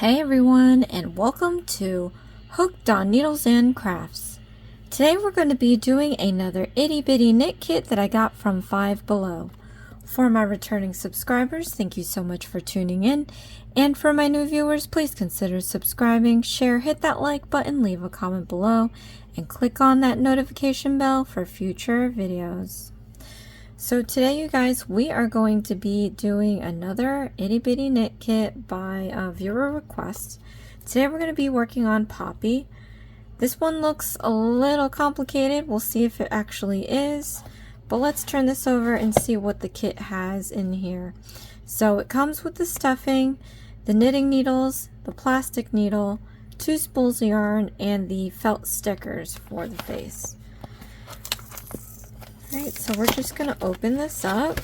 Hey everyone, and welcome to Hooked on Needles and Crafts. Today we're going to be doing another itty bitty knit kit that I got from Five Below. For my returning subscribers, thank you so much for tuning in, and for my new viewers, please consider subscribing, share, hit that like button, leave a comment below, and click on that notification bell for future videos. So today, you guys, we are going to be doing another itty bitty knit kit by viewer request. Today we're going to be working on Poppy. This one looks a little complicated. We'll see if it actually is. But let's turn this over and see what the kit has in here. So it comes with the stuffing, the knitting needles, the plastic needle, 2 spools of yarn, and the felt stickers for the face. Alright, so we're just going to open this up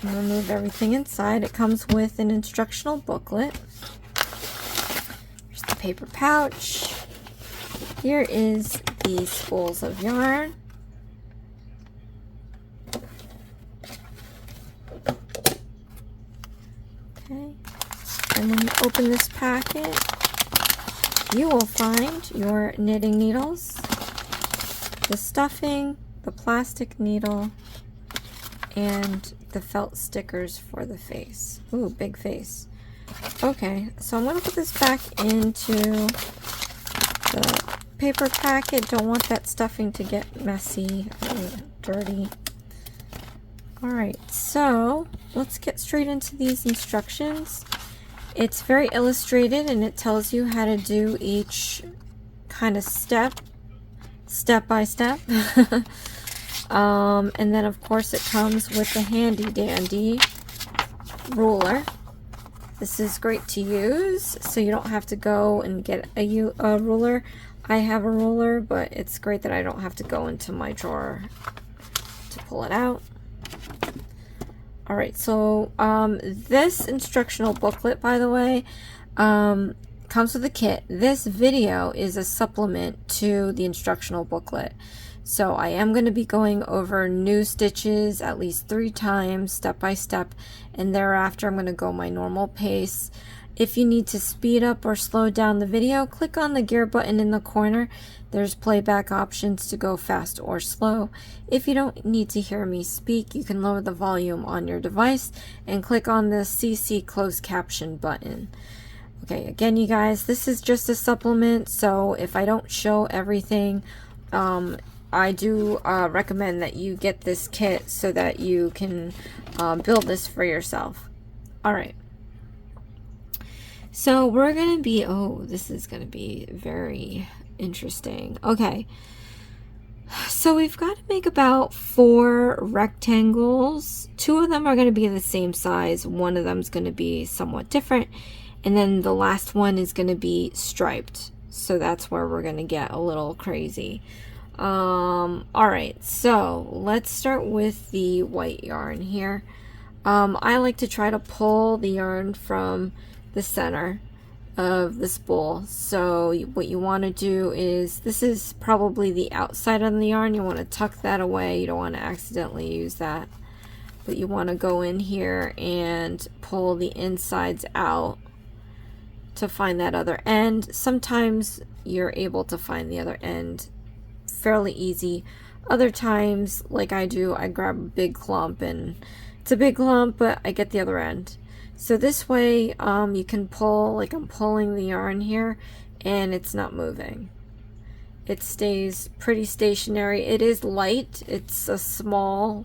and remove everything inside. It comes with an instructional booklet. Here's the paper pouch. Here is the spools of yarn. Okay, and when you open this packet, you will find your knitting needles, the stuffing, the plastic needle, and the felt stickers for the face. Ooh, big face. Okay, so I'm going to put this back into the paper packet. Don't want that stuffing to get messy or dirty. Alright, so let's get straight into these instructions. It's very illustrated and it tells you how to do each kind of step by step. And then of course it comes with a handy dandy ruler. This is great to use, so you don't have to go and get a ruler. I have a ruler, but it's great that I don't have to go into my drawer to pull it out. Alright, so this instructional booklet, by the way, comes with a kit. This video is a supplement to the instructional booklet. So I am going to be going over new stitches at least 3 times, step by step, and thereafter I'm going to go my normal pace. If you need to speed up or slow down the video, click on the gear button in the corner. There's playback options to go fast or slow. If you don't need to hear me speak, you can lower the volume on your device and click on the CC closed caption button. Okay, again, you guys, this is just a supplement, so if I don't show everything, I do recommend that you get this kit so that you can build this for yourself. Alright. So we're going to be, oh, this is going to be very interesting. Okay. So we've got to make about 4 rectangles. 2 of them are going to be the same size. 1 of them is going to be somewhat different. And then the last one is going to be striped. So that's where we're going to get a little crazy. Alright, so let's start with the white yarn here. I like to try to pull the yarn from the center of the spool. So what you want to do is, this is probably the outside of the yarn. You want to tuck that away. You don't want to accidentally use that. But you want to go in here and pull the insides out to find that other end. Sometimes you're able to find the other end fairly easy. Other times, like I do, I grab a big clump and it's a big clump, but I get the other end. So this way you can pull, like I'm pulling the yarn here, and it's not moving. It stays pretty stationary. It is light. It's a small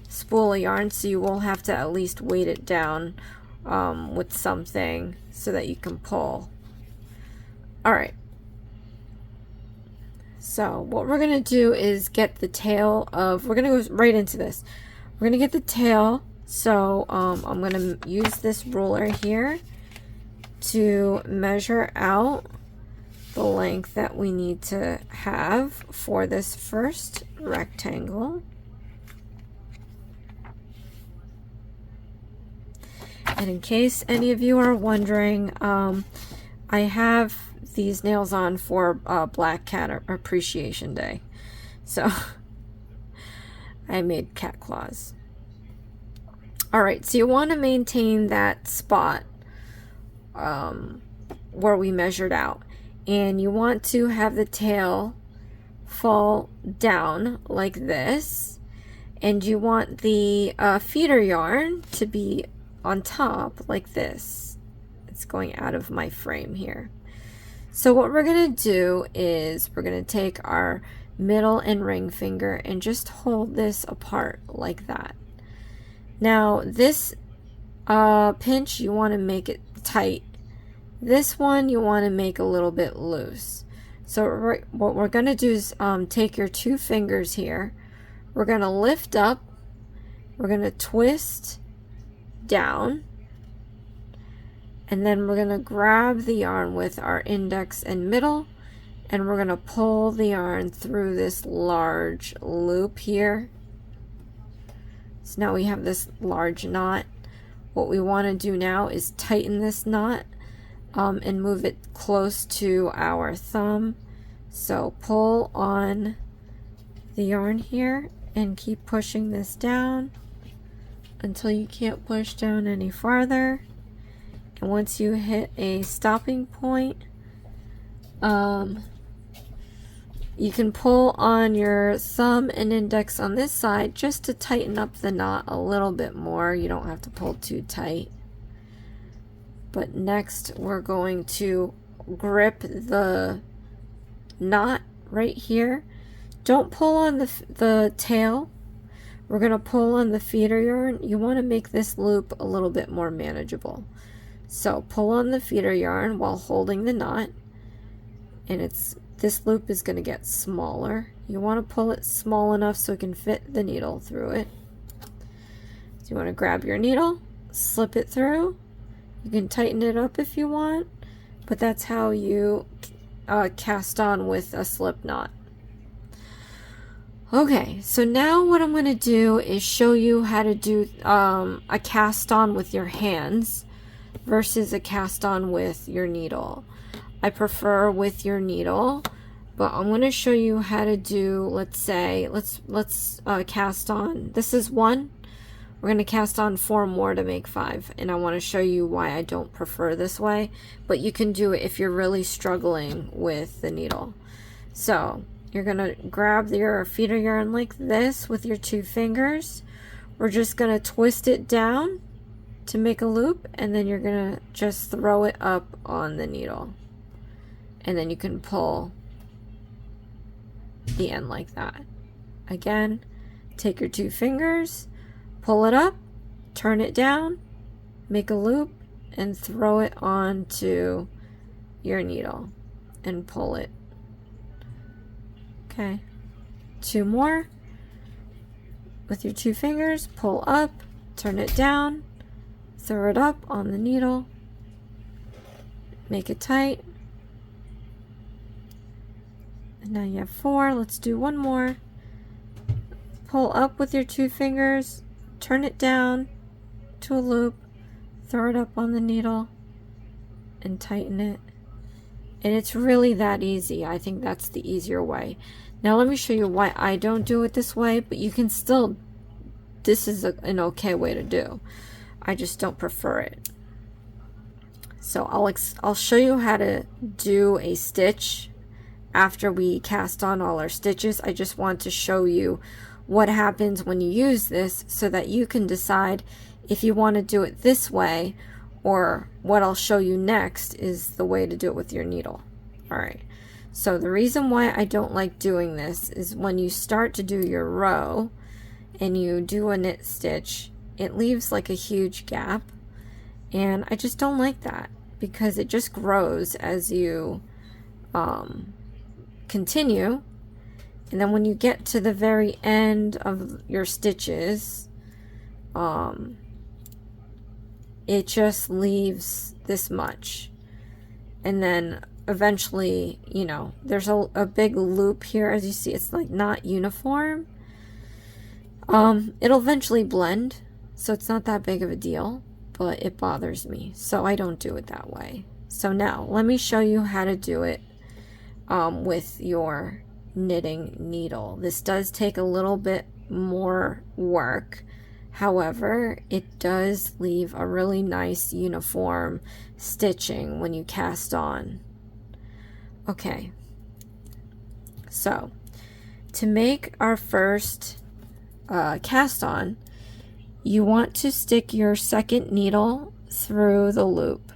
spool of yarn, so you will have to at least weight it down with something so that you can pull. Alright. So what we're going to do is get the tail of, we're going to go right into this. We're going to get the tail. So I'm going to use this ruler here to measure out the length that we need to have for this first rectangle. And in case any of you are wondering, I have these nails on for Black Cat Appreciation Day. So I made cat claws. Alright, so you want to maintain that spot where we measured out. And you want to have the tail fall down like this. And you want the feeder yarn to be on top like this. It's going out of my frame here. So what we're going to do is we're going to take our middle and ring finger and just hold this apart like that. Now this pinch, you want to make it tight. This one you want to make a little bit loose. So what we're going to do is take your two fingers here. We're going to lift up. We're going to twist down. And then we're going to grab the yarn with our index and middle. And we're going to pull the yarn through this large loop here. So now we have this large knot. What we want to do now is tighten this knot and move it close to our thumb. So pull on the yarn here and keep pushing this down until you can't push down any farther. And once you hit a stopping point, you can pull on your thumb and index on this side just to tighten up the knot a little bit more. You don't have to pull too tight. But next we're going to grip the knot right here. Don't pull on the tail. We're going to pull on the feeder yarn. You want to make this loop a little bit more manageable. So pull on the feeder yarn while holding the knot, and this loop is going to get smaller. You want to pull it small enough so it can fit the needle through it. So you want to grab your needle, slip it through. You can tighten it up if you want, but that's how you cast on with a slip knot. Okay, so now what I'm going to do is show you how to do a cast on with your hands versus a cast on with your needle. I prefer with your needle, but I'm going to show you how to do, let's cast on. This is 1. We're going to cast on 4 more to make 5, and I want to show you why I don't prefer this way, but you can do it if you're really struggling with the needle. So you're going to grab your feeder yarn like this with your 2 fingers. We're just going to twist it down to make a loop, and then you're going to just throw it up on the needle. And then you can pull the end like that. Again, take your 2 fingers, pull it up, turn it down, make a loop, and throw it onto your needle and pull it. Okay, 2 more. With your 2 fingers, pull up, turn it down, throw it up on the needle, make it tight. And now you have 4. Let's do 1 more. Pull up with your 2 fingers, turn it down to a loop, throw it up on the needle, and tighten it. And it's really that easy. I think that's the easier way. Now let me show you why I don't do it this way, but you can still, this is an okay way to do. I just don't prefer it. So I'll show you how to do a stitch after we cast on all our stitches. I just want to show you what happens when you use this so that you can decide if you want to do it this way, or what I'll show you next is the way to do it with your needle. Alright, so the reason why I don't like doing this is when you start to do your row and you do a knit stitch, it leaves like a huge gap, and I just don't like that because it just grows as you continue. And then when you get to the very end of your stitches, it just leaves this much. And then eventually, you know, there's a big loop here. As you see, it's like not uniform. It'll eventually blend, so it's not that big of a deal, but it bothers me, so I don't do it that way. So now let me show you how to do it with your knitting needle. This does take a little bit more work However, it does leave a really nice uniform stitching when you cast on. Okay, so to make our first cast on, you want to stick your second needle through the loop,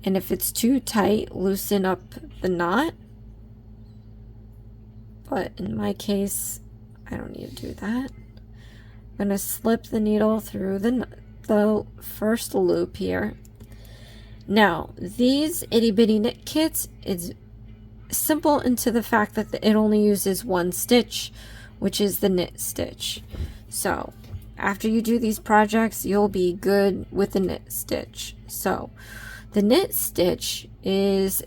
and if it's too tight, loosen up the knot. But in my case, I don't need to do that. I'm going to slip the needle through the first loop here. Now, these itty bitty knit kits is simple into the fact that it only uses one stitch, which is the knit stitch. So after you do these projects, you'll be good with the knit stitch. So the knit stitch is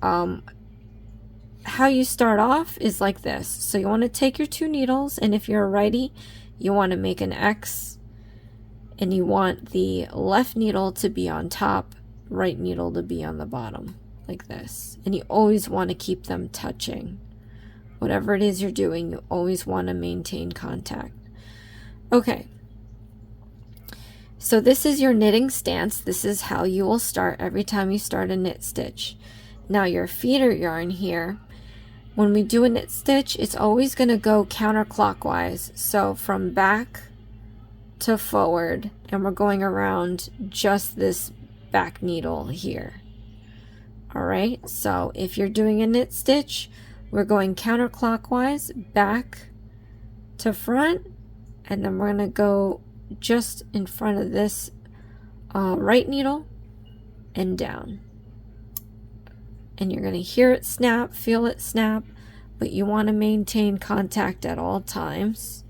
how you start off is like this. So you want to take your 2 needles, and if you're a righty, you want to make an X, and you want the left needle to be on top, right needle to be on the bottom, like this. And you always want to keep them touching. Whatever it is you're doing, you always want to maintain contact. Okay, so this is your knitting stance. This is how you will start every time you start a knit stitch. Now your feeder yarn here, when we do a knit stitch, it's always going to go counterclockwise. So from back to forward, and we're going around just this back needle here. All right, so if you're doing a knit stitch, we're going counterclockwise, back to front, and then we're going to go just in front of this right needle and down. And you're going to hear it snap, feel it snap, but you want to maintain contact at all times.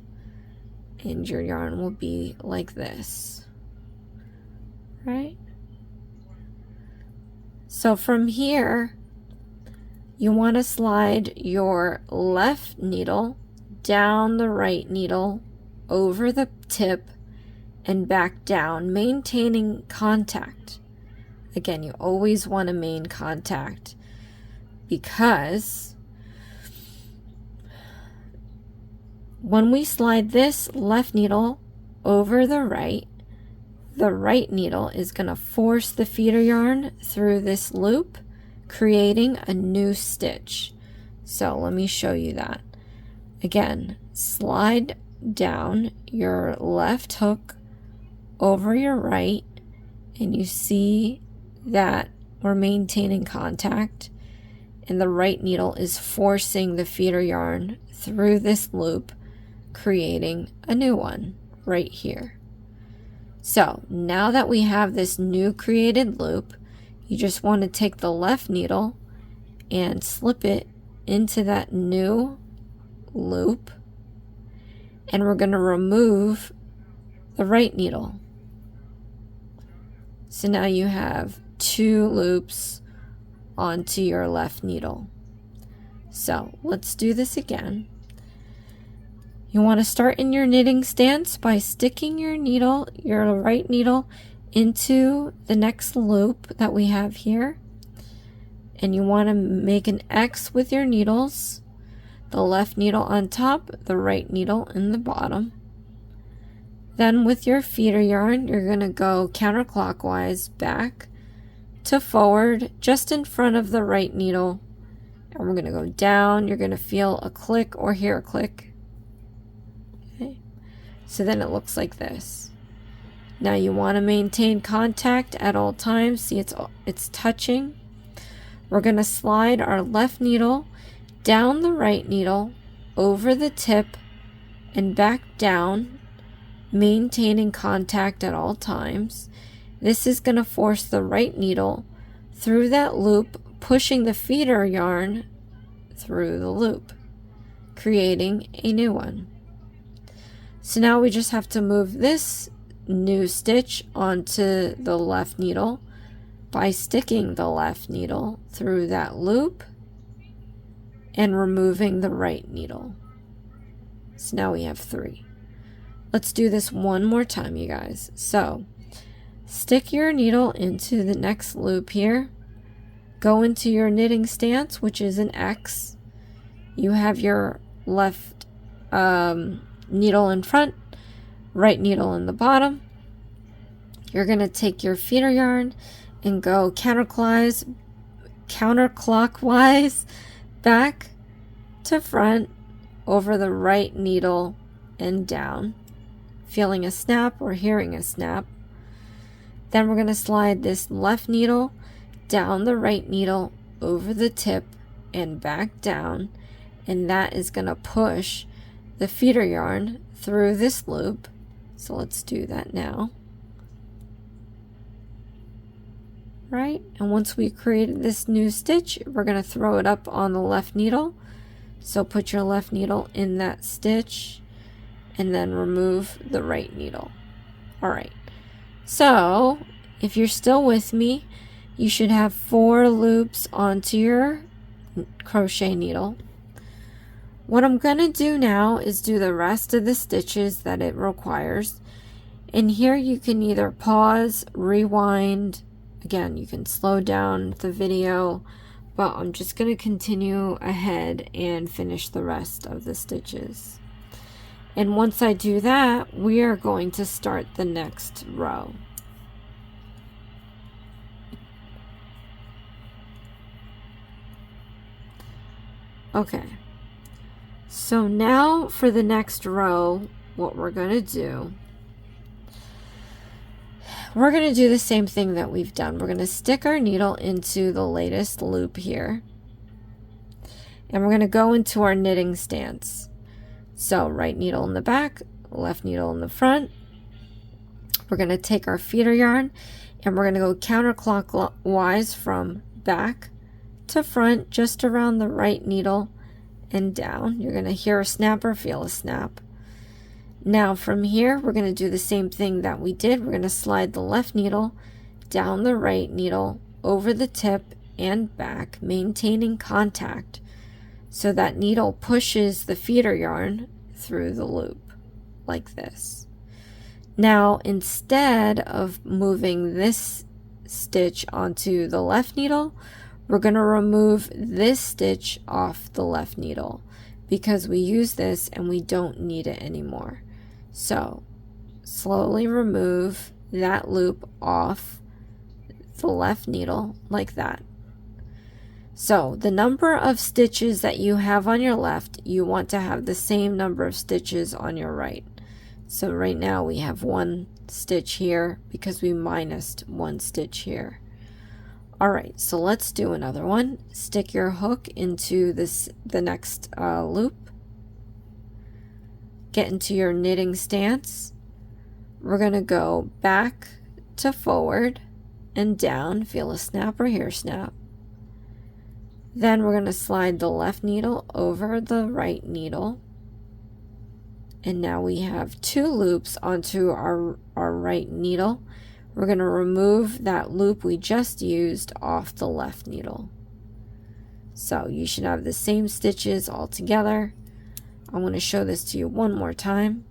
And your yarn will be like this, right? So from here, you want to slide your left needle down the right needle, over the tip, and back down, maintaining contact. Again, you always want to maintain contact, because when we slide this left needle over the right needle is going to force the feeder yarn through this loop, creating a new stitch. So let me show you that. Again, slide down your left hook over your right, and you see that we're maintaining contact, and the right needle is forcing the feeder yarn through this loop, creating a new one right here. So now that we have this new created loop, you just want to take the left needle and slip it into that new loop, and we're going to remove the right needle. So now you have 2 loops onto your left needle. So let's do this again. You want to start in your knitting stance by sticking your needle, your right needle, into the next loop that we have here. And you want to make an X with your needles, the left needle on top, the right needle in the bottom. Then with your feeder yarn, you're going to go counterclockwise back to forward, just in front of the right needle. And we're going to go down. You're going to feel a click or hear a click. Okay. So then it looks like this. Now you want to maintain contact at all times. See, it's touching. We're going to slide our left needle down the right needle, over the tip, and back down, maintaining contact at all times. This is going to force the right needle through that loop, pushing the feeder yarn through the loop, creating a new one. So now we just have to move this new stitch onto the left needle by sticking the left needle through that loop and removing the right needle. So now we have 3. Let's do this one more time, you guys. So stick your needle into the next loop here, go into your knitting stance, which is an X. You have your left needle in front, right needle in the bottom. You're going to take your feeder yarn and go counterclockwise back to front over the right needle and down, feeling a snap or hearing a snap. Then we're going to slide this left needle down the right needle over the tip and back down, and that is going to push the feeder yarn through this loop. So let's do that now. Right, and once we created this new stitch, we're going to throw it up on the left needle. So put your left needle in that stitch and then remove the right needle. All right, so if you're still with me, you should have 4 loops onto your crochet needle. What I'm going to do now is do the rest of the stitches that it requires. And here you can either pause, rewind. Again, you can slow down the video, but I'm just going to continue ahead and finish the rest of the stitches. And once I do that, we are going to start the next row. Okay, so now for the next row, what we're going to do, we're going to do the same thing that we've done. We're going to stick our needle into the latest loop here, and we're going to go into our knitting stance. So right needle in the back, left needle in the front. We're going to take our feeder yarn and we're going to go counterclockwise from back to front, just around the right needle and down. You're going to hear a snap or feel a snap. Now from here, we're going to do the same thing that we did. We're going to slide the left needle down the right needle over the tip and back, maintaining contact so that needle pushes the feeder yarn through the loop like this. Now, instead of moving this stitch onto the left needle, we're going to remove this stitch off the left needle because we use this and we don't need it anymore. So slowly remove that loop off the left needle like that. So the number of stitches that you have on your left, you want to have the same number of stitches on your right. So right now we have 1 stitch here because we minused 1 stitch here. All right, so let's do another one. Stick your hook into the next loop. Get into your knitting stance. We're going to go back to forward and down. Feel a snap or hear a snap. Then we're going to slide the left needle over the right needle. And now we have 2 loops onto our right needle. We're going to remove that loop we just used off the left needle. So you should have the same stitches all together. I'm going to show this to you one more time.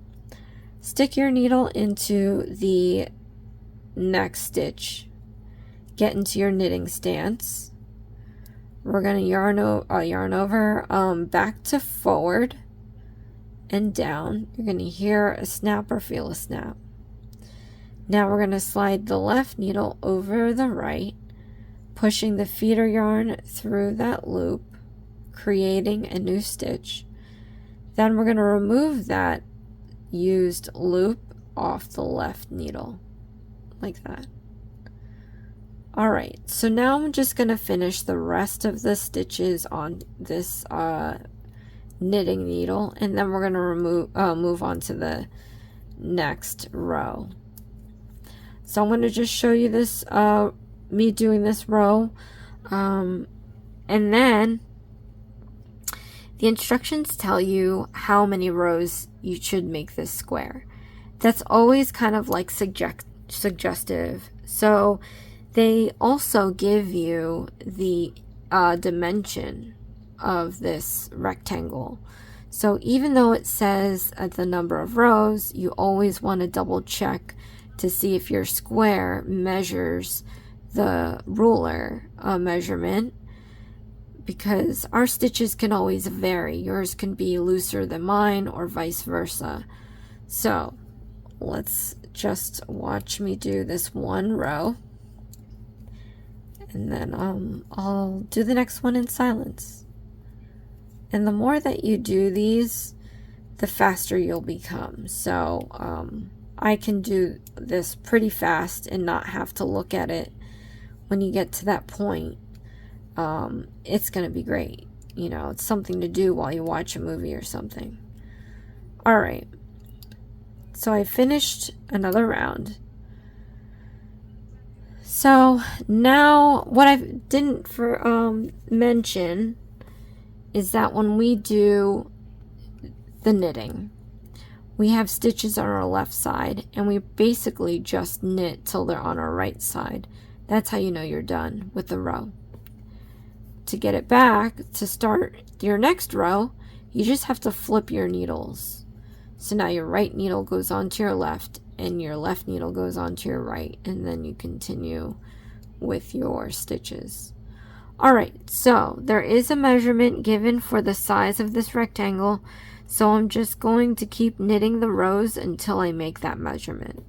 Stick your needle into the next stitch. Get into your knitting stance. We're going to yarn over back to forward and down. You're going to hear a snap or feel a snap. Now we're going to slide the left needle over the right, pushing the feeder yarn through that loop, creating a new stitch. Then we're going to remove that used loop off the left needle like that. All right, so now I'm just going to finish the rest of the stitches on this knitting needle, and then we're going to move on to the next row. So I'm going to just show you this, me doing this row, and then the instructions tell you how many rows you should make this square. That's always kind of like suggestive. So they also give you the dimension of this rectangle. So even though it says the number of rows, you always want to double check to see if your square measures the ruler measurement, because our stitches can always vary. Yours can be looser than mine or vice versa. So let's just watch me do this one row, and then I'll do the next one in silence. And the more that you do these, the faster you'll become. So I can do this pretty fast and not have to look at it when you get to that point. It's gonna be great. You know, it's something to do while you watch a movie or something. All right. So I finished another round. So now what I didn't mention is that when we do the knitting, we have stitches on our left side, and we basically just knit till they're on our right side. That's how you know you're done with the row. To get it back, to start your next row, you just have to flip your needles. So now your right needle goes onto your left, and your left needle goes onto your right, and then you continue with your stitches. Alright, so there is a measurement given for the size of this rectangle, so I'm just going to keep knitting the rows until I make that measurement.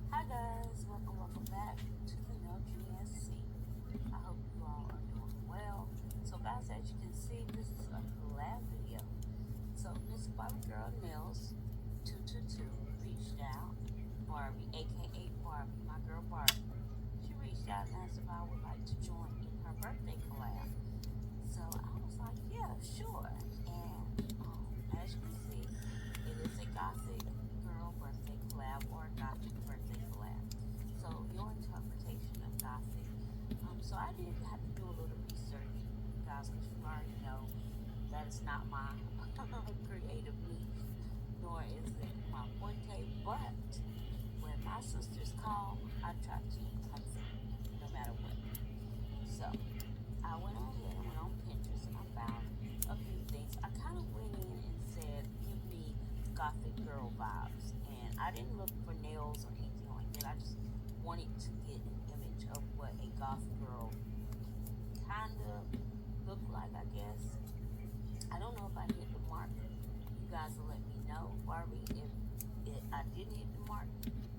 Hi guys, welcome back to the LGSC. I hope you all are doing well. So guys, as you can see, this is a collab video. So Miss Barbie Girl Nails 222 reached out. Barbie, aka Barbie, my girl Barbie. She reached out and asked if I would like to join in her birthday collab. So I was like, yeah, sure. And as you can see, it is a Gothic girl birthday collab or a Gothic birthday collab. So your interpretation of Gothic. So I did have to do a little research, guys, because you already know that is not my creative niche, nor is it my forte. But when my sisters call, I try to answer no matter what. So I went on ahead and went on Pinterest and I found a few things. I kind of went in and said, give me Gothic girl vibes. And I didn't look for nails or anything like that. I just wanted to get an image of what a goth girl kind of looked like, I guess. I don't know if I hit the mark. You guys will let me know. Barbie, if I didn't hit the mark,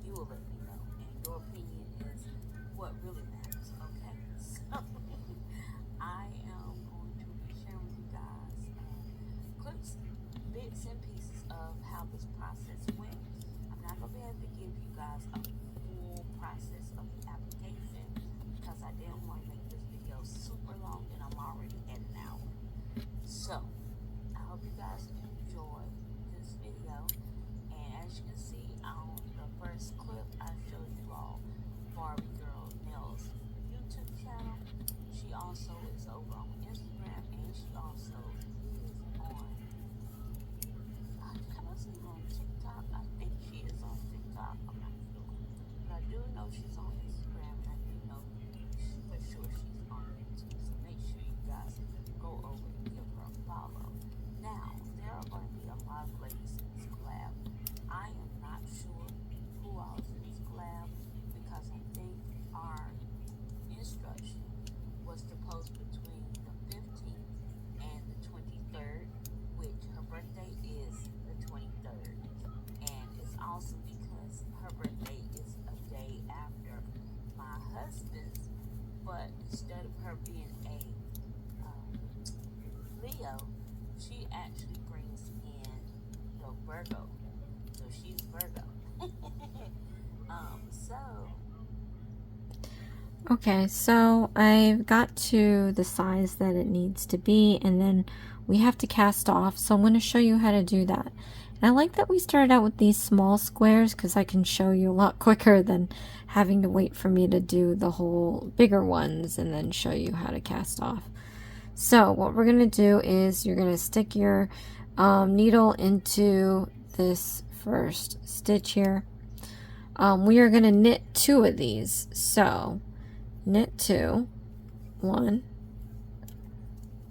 you will let me know. And your opinion is what really matters, okay? So I am going to be sharing with you guys clips, bits and pieces of how this process went. I'm not going to be able to give you guys a full process of the application because I didn't want to make this video super long and I'm already at an hour. So I hope you guys enjoy this video. And as you can see on the first clip, I showed you all Barbie Girl Nails YouTube channel. She also is over on Instagram, and she also is on, I wasn't on TikTok. I think she is on TikTok. I'm not sure. But I do know she's on Instagram, and I do know for sure she's on YouTube. So make sure you guys go over and give her a follow. Now, there are going to be a lot of ladies in this collab. I am not sure who all is in this collab because I think our instruction was to post between the 15th and the 23rd, which her birthday is the 23rd. And it's also because her birthday is a day after my husband's, but instead of her being a Leo, she actually brings in the Virgo. So she's Virgo. Okay, so I've got to the size that it needs to be, and then we have to cast off, so I'm going to show you how to do that. And I like that we started out with these small squares because I can show you a lot quicker than having to wait for me to do the whole bigger ones and then show you how to cast off. So what we're going to do is you're going to stick your needle into this first stitch here. We are going to knit 2 of these, so knit 2, 1,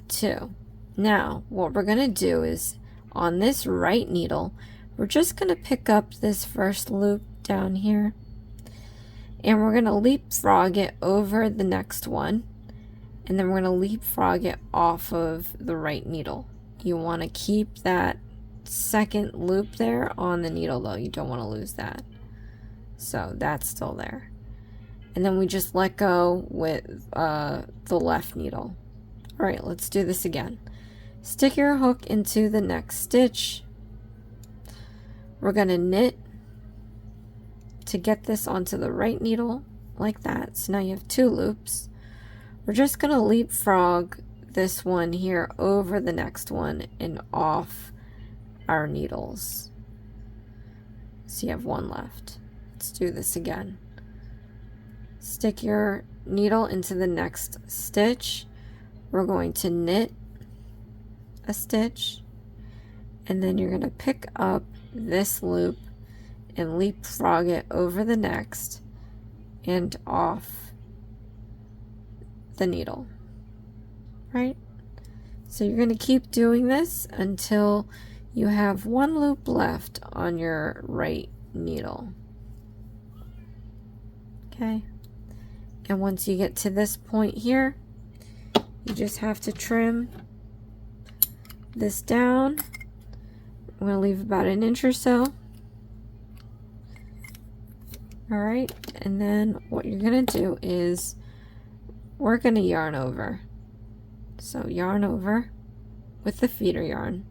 2. Now, what we're going to do is on this right needle, we're just going to pick up this first loop down here, and we're going to leapfrog it over the next one, and then we're going to leapfrog it off of the right needle. You want to keep that second loop there on the needle though. You don't want to lose that. So that's still there. And then we just let go with the left needle. All right, let's do this again. Stick your hook into the next stitch. We're going to knit to get this onto the right needle like that. So now you have 2 loops. We're just going to leapfrog this one here over the next one and off our needles. So you have 1 left. Let's do this again. Stick your needle into the next stitch. We're going to knit a stitch, and then you're going to pick up this loop and leapfrog it over the next and off the needle, right? So you're going to keep doing this until you have 1 loop left on your right needle. Okay, and once you get to this point here, you just have to trim this down. I'm going to leave about 1 inch or so. All right, and then what you're going to do is we're going to yarn over. So yarn over with the feeder yarn.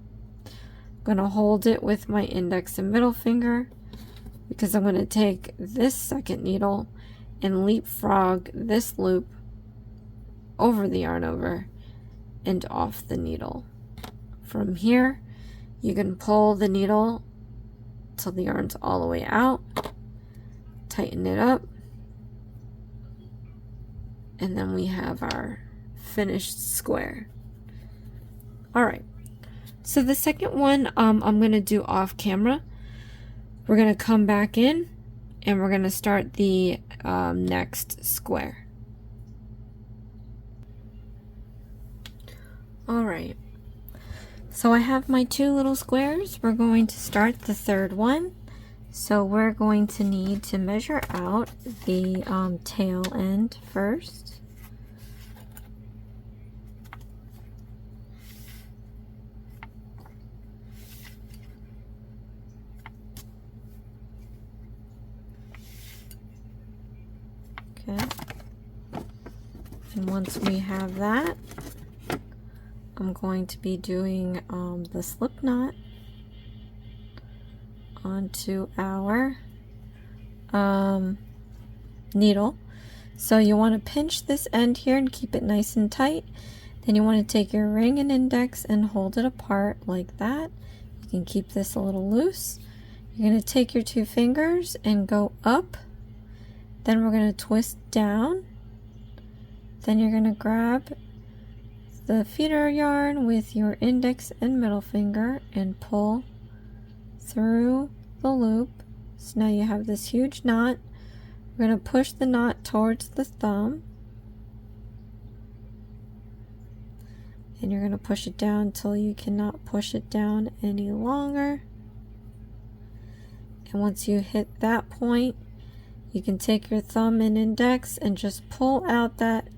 I'm going to hold it with my index and middle finger, because I'm going to take this second needle and leapfrog this loop over the yarn over and off the needle. From here, you can pull the needle till the yarn's all the way out, tighten it up, and then we have our finished square. All right, so the second one I'm going to do off camera. We're going to come back in and we're going to start the next square. All right, so I have my 2 little squares. We're going to start the third one. So we're going to need to measure out the tail end first. Okay, and once we have that, I'm going to be doing the slip knot onto our needle. So you want to pinch this end here and keep it nice and tight. Then you want to take your ring and index and hold it apart like that. You can keep this a little loose. You're going to take your 2 fingers and go up. Then we're going to twist down. Then you're going to grab the feeder yarn with your index and middle finger and pull through the loop. So now you have this huge knot. We're going to push the knot towards the thumb, and you're going to push it down until you cannot push it down any longer. And once you hit that point, you can take your thumb and index and just pull out that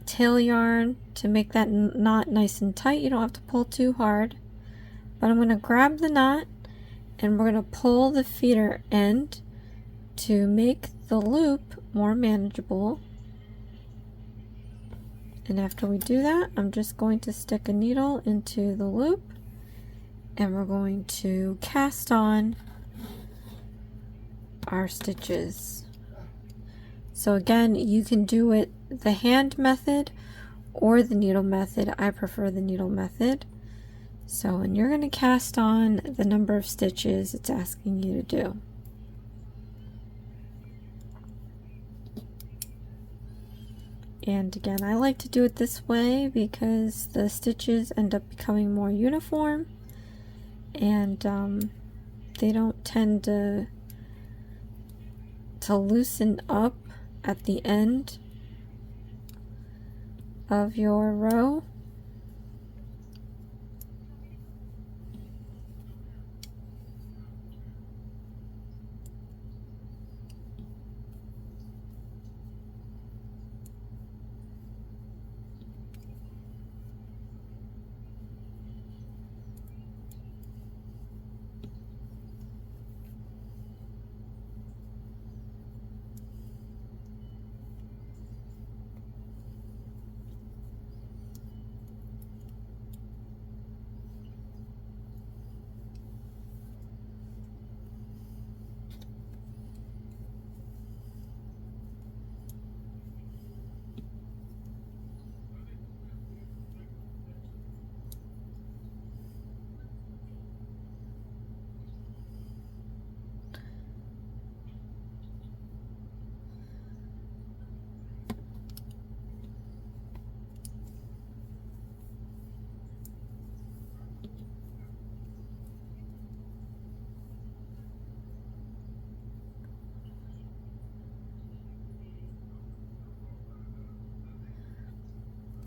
tail yarn to make that knot nice and tight. You don't have to pull too hard. But I'm going to grab the knot and we're going to pull the feeder end to make the loop more manageable. And after we do that, I'm just going to stick a needle into the loop and we're going to cast on our stitches. So again, you can do it the hand method or the needle method. I prefer the needle method. So, and you're going to cast on the number of stitches it's asking you to do. And again, I like to do it this way because the stitches end up becoming more uniform, and they don't tend to loosen up at the end of your row.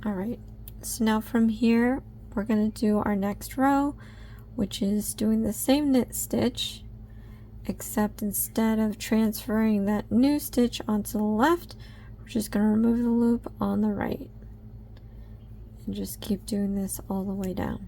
All right, so now from here, we're going to do our next row, which is doing the same knit stitch, except instead of transferring that new stitch onto the left, we're just going to remove the loop on the right. And just keep doing this all the way down.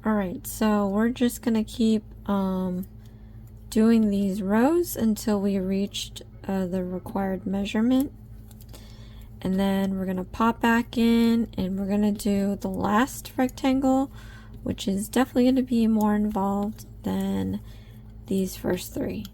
Alright, so we're just going to keep doing these rows until we reached the required measurement. And then we're going to pop back in and we're going to do the last rectangle, which is definitely going to be more involved than these first three.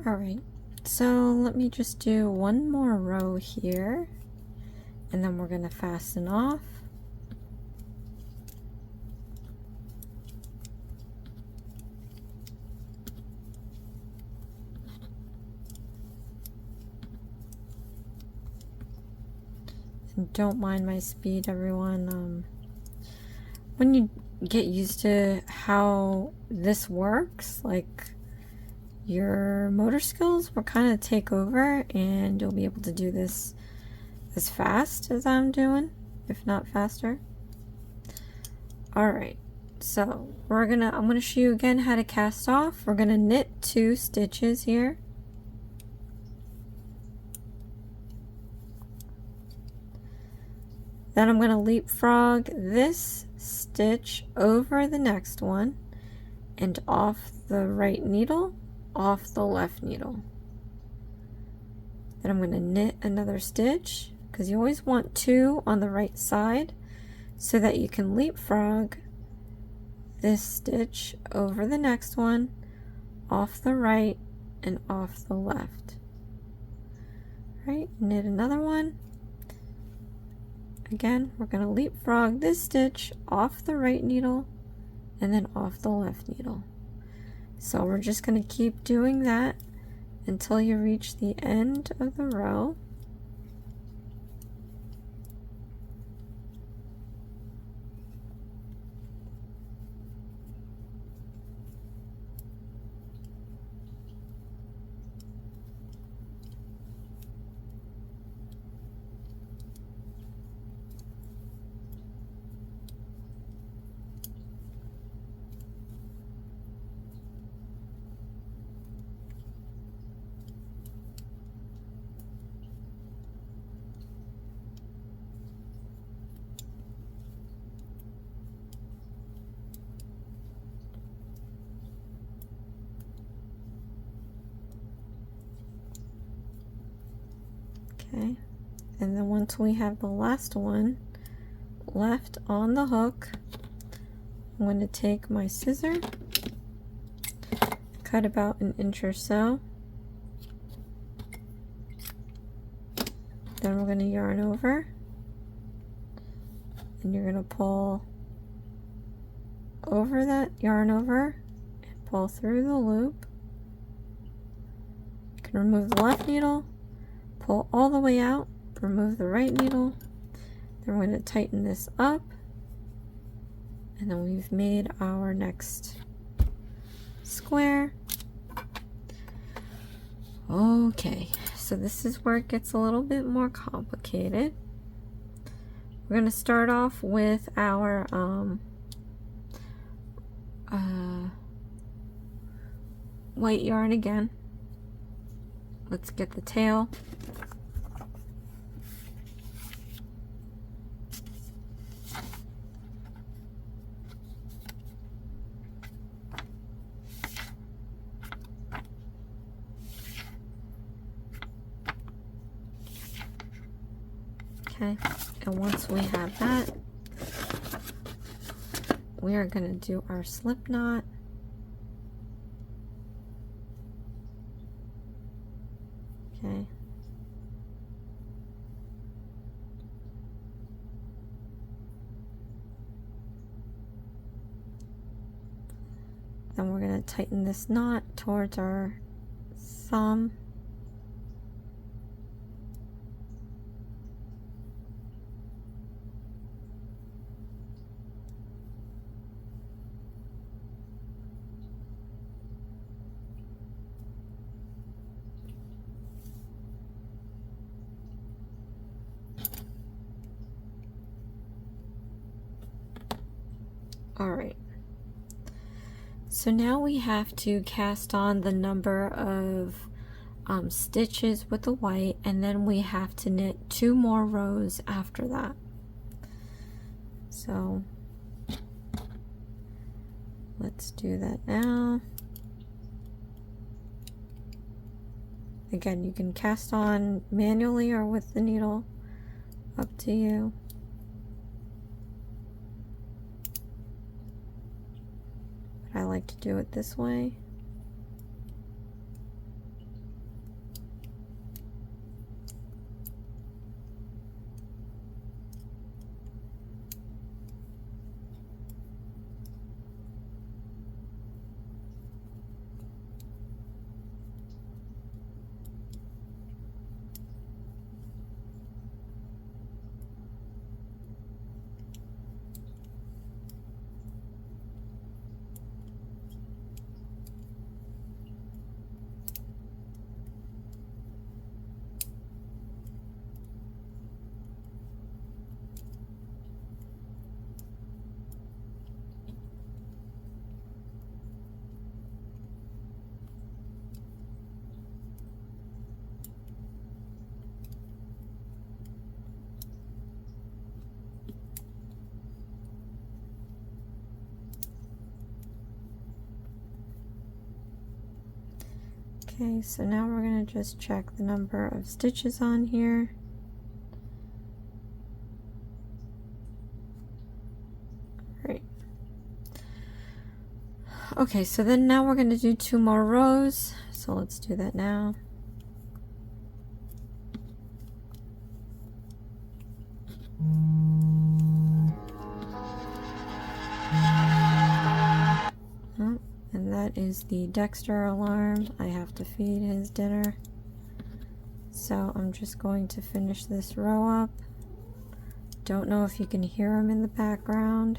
All right, so let me just do one more row here, and then we're going to fasten off. And don't mind my speed, everyone. When you get used to how this works, like, your motor skills will kind of take over, and you'll be able to do this as fast as I'm doing, if not faster. All right, so I'm gonna show you again how to cast off. We're gonna knit 2 stitches here. Then I'm gonna leapfrog this stitch over the next one and off the right needle, off the left needle. Then I'm going to knit another stitch, because you always want 2 on the right side so that you can leapfrog this stitch over the next one, off the right and off the left. Right, knit another one. Again, we're going to leapfrog this stitch off the right needle and then off the left needle. So we're just going to keep doing that until you reach the end of the row. Okay, and then once we have the last one left on the hook, I'm going to take my scissor, cut about 1 inch or so. Then we're going to yarn over, and you're going to pull over that yarn over and pull through the loop. You can remove the left needle, pull all the way out, remove the right needle. Then we're going to tighten this up, and then we've made our next square. Okay, so this is where it gets a little bit more complicated. We're going to start off with our white yarn again. Let's get the tail. Okay, and once we have that, we are going to do our slip knot. Okay. Then we're going to tighten this knot towards our thumb. All right. So now we have to cast on the number of stitches with the white, and then we have to knit 2 more rows after that. So let's do that now. Again, you can cast on manually or with the needle, up to you. But I like to do it this way. Okay, so now we're going to just check the number of stitches on here. Great. Okay, so then now we're going to do 2 more rows. So let's do that now. Oh, and that is the Dexter alarm. I have to feed his dinner. So I'm just going to finish this row up. Don't know if you can hear him in the background.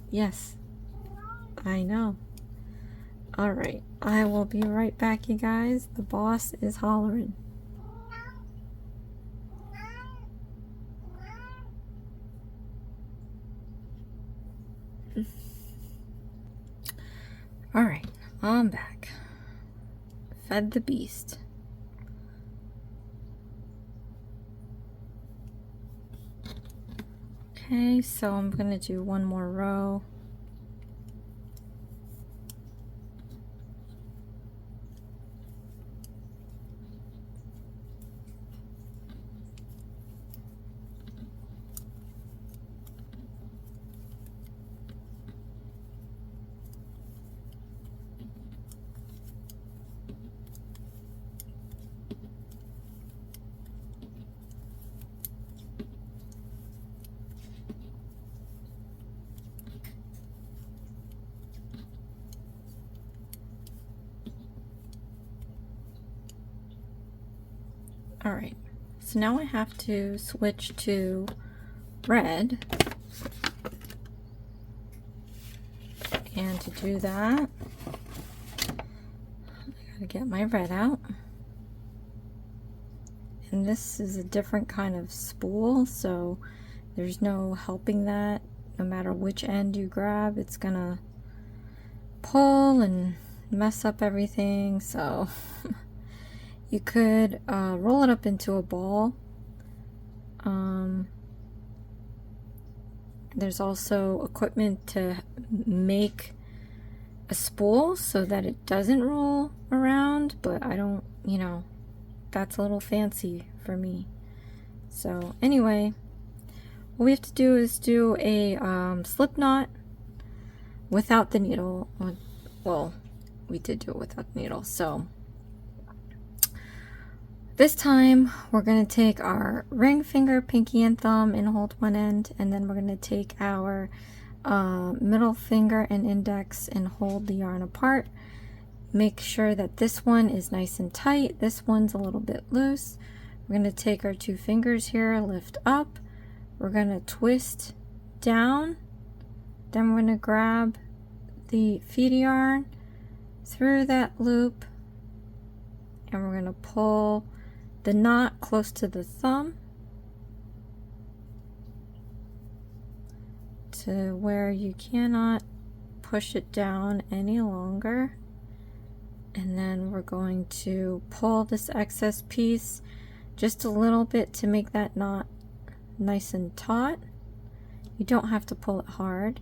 Yes, I know. Alright, I will be right back, you guys. The boss is hollering. Alright, I'm back. Fed the beast. Okay, so I'm gonna do 1 more row. Alright, so now I have to switch to red. And to do that, I gotta get my red out. And this is a different kind of spool, so there's no helping that. No matter which end you grab, it's gonna pull and mess up everything. So you could roll it up into a ball. There's also equipment to make a spool so that it doesn't roll around, but I don't, you know, that's a little fancy for me. So anyway, what we have to do is do a slip knot without the needle. Well, we did do it without the needle. So this time we're going to take our ring finger, pinky, and thumb and hold one end, and then we're going to take our middle finger and index and hold the yarn apart. Make sure that this one is nice and tight. This one's a little bit loose. We're going to take our 2 fingers here, lift up. We're going to twist down. Then we're going to grab the feed yarn through that loop, and we're going to pull the knot close to the thumb to where you cannot push it down any longer. And then we're going to pull this excess piece just a little bit to make that knot nice and taut. You don't have to pull it hard.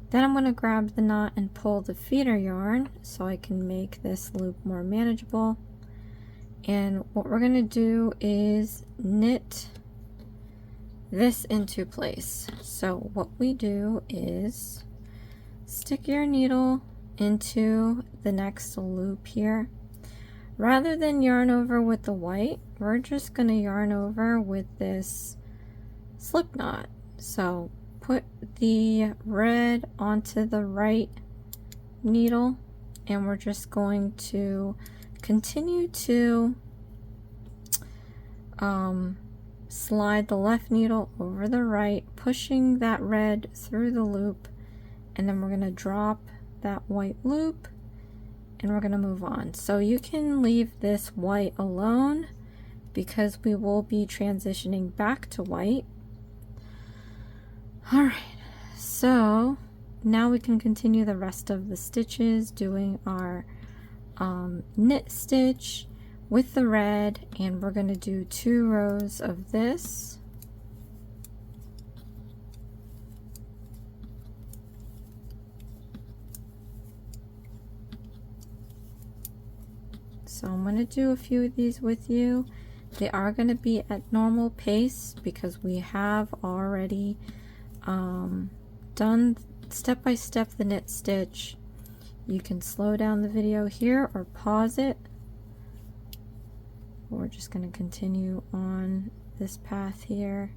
Then I'm going to grab the knot and pull the feeder yarn so I can make this loop more manageable. And what we're going to do is knit this into place. So what we do is stick your needle into the next loop here. Rather than yarn over with the white, we're just going to yarn over with this slip knot. So put the red onto the right needle, and we're just going to continue to slide the left needle over the right, pushing that red through the loop, and then we're going to drop that white loop and we're going to move on. So you can leave this white alone because we will be transitioning back to white. Alright, so now we can continue the rest of the stitches doing our knit stitch with the red, and we're going to do 2 rows of this. So I'm going to do a few of these with you. They are going to be at normal pace because we have already done step by step the knit stitch. You can slow down the video here or pause it. We're just going to continue on this path here.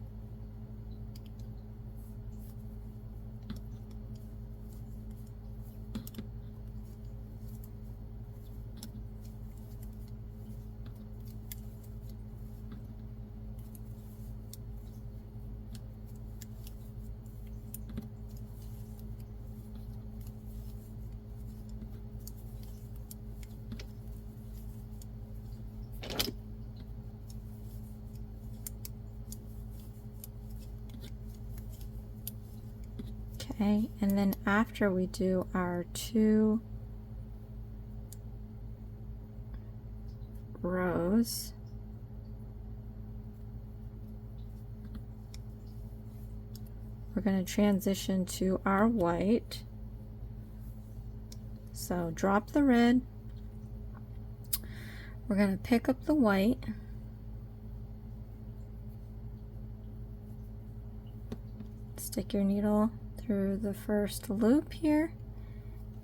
Okay, and then after we do our 2 rows, we're going to transition to our white. So drop the red, we're going to pick up the white, stick your needle through the first loop here,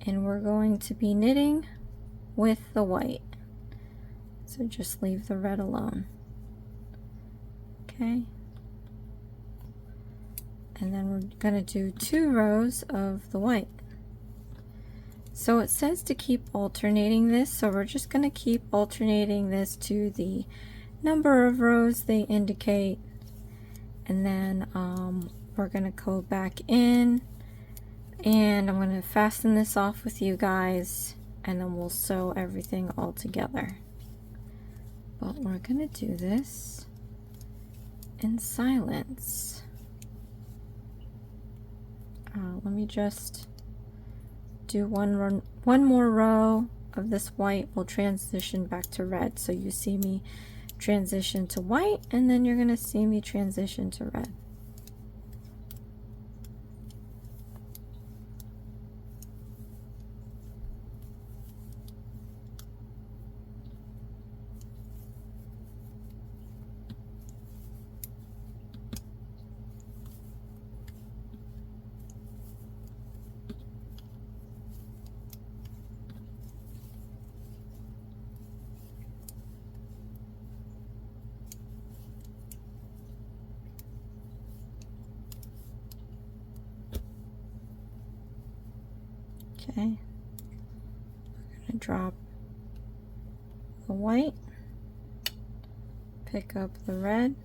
and we're going to be knitting with the white. So just leave the red alone. Okay. And then we're going to do 2 rows of the white. So it says to keep alternating this, so we're just going to keep alternating this to the number of rows they indicate, and then we're going to go back in, and I'm going to fasten this off with you guys, and then we'll sew everything all together. But we're going to do this in silence. Let me just do one more row of this white. We'll transition back to red. So you see me transition to white, and then you're going to see me transition to red. Okay, I'm going to drop the white, pick up the red,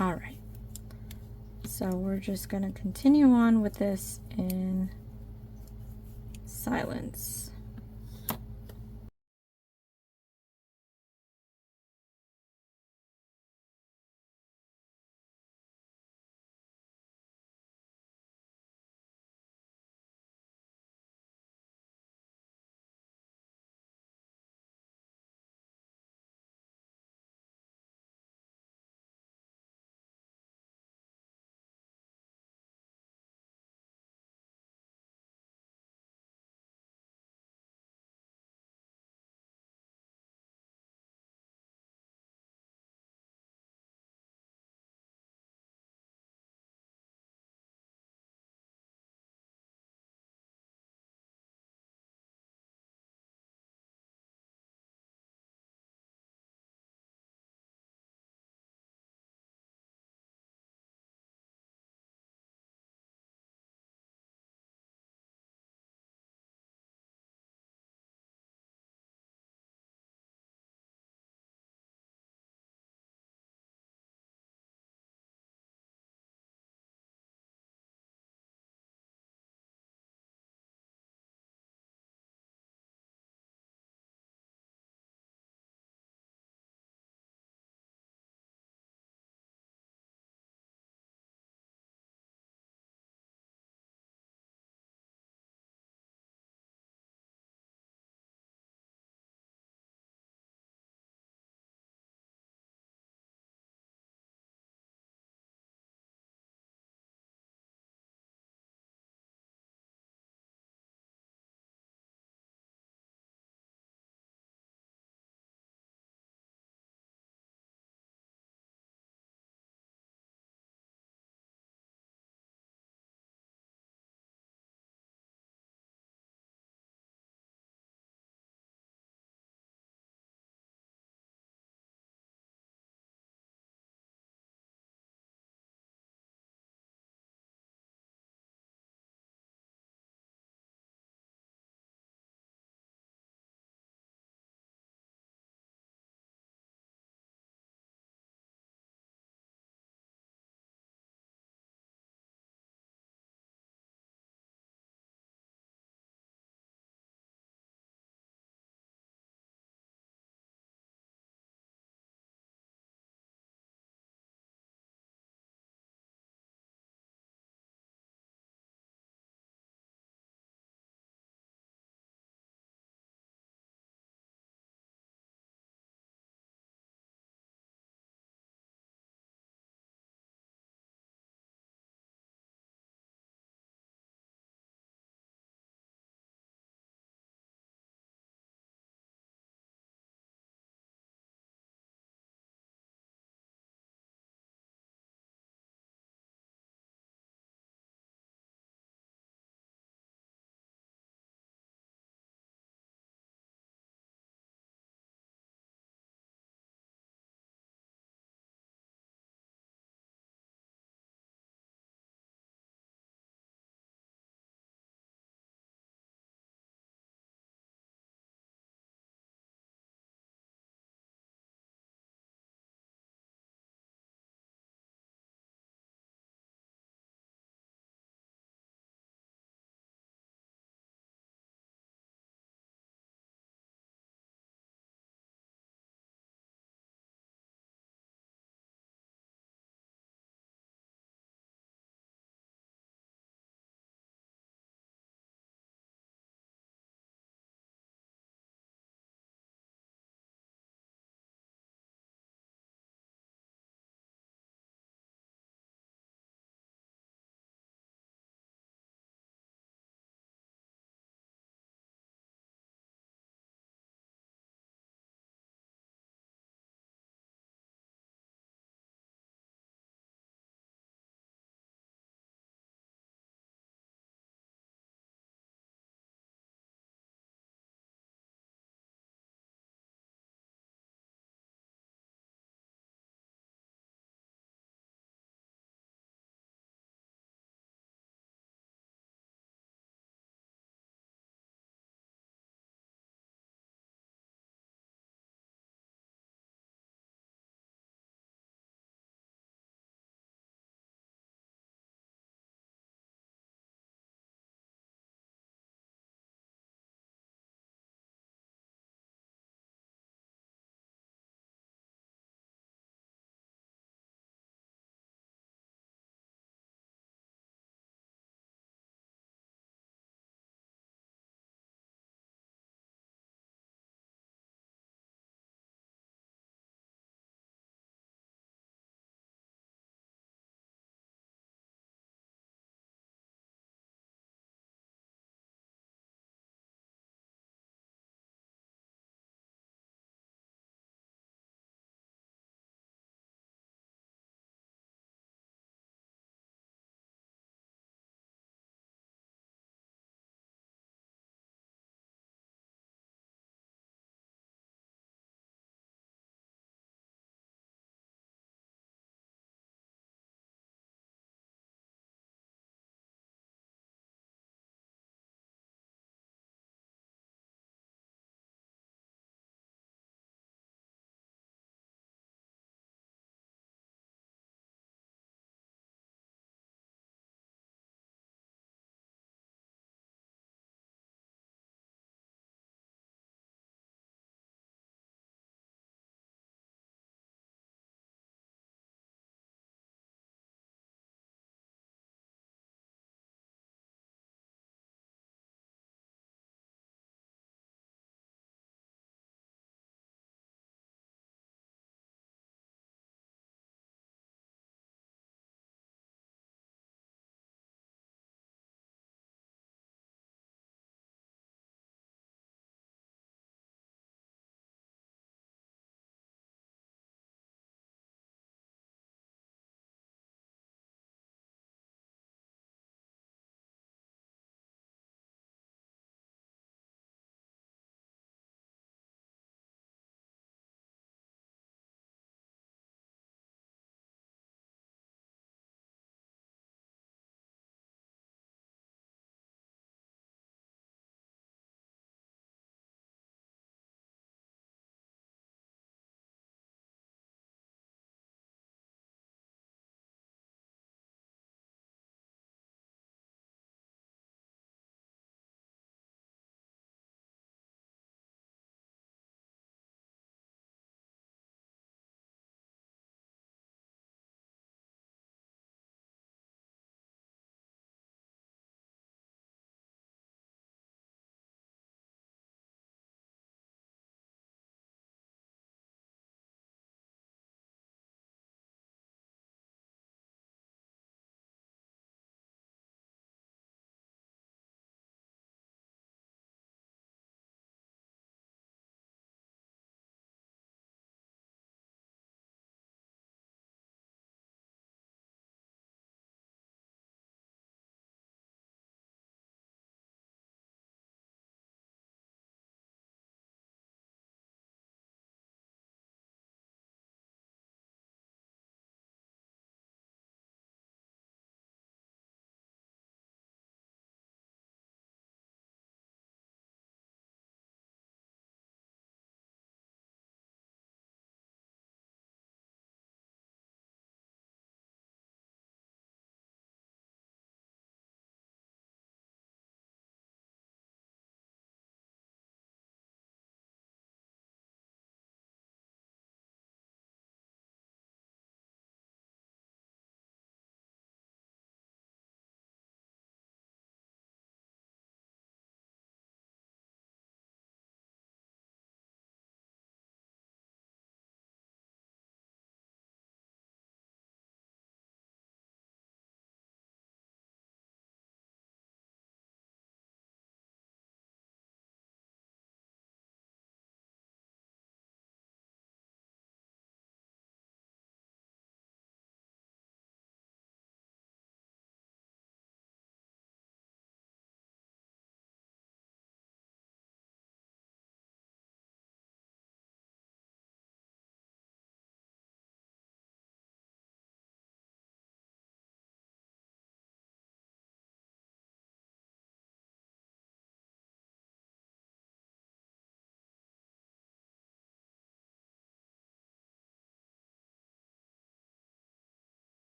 all right. So we're just going to continue on with this in silence.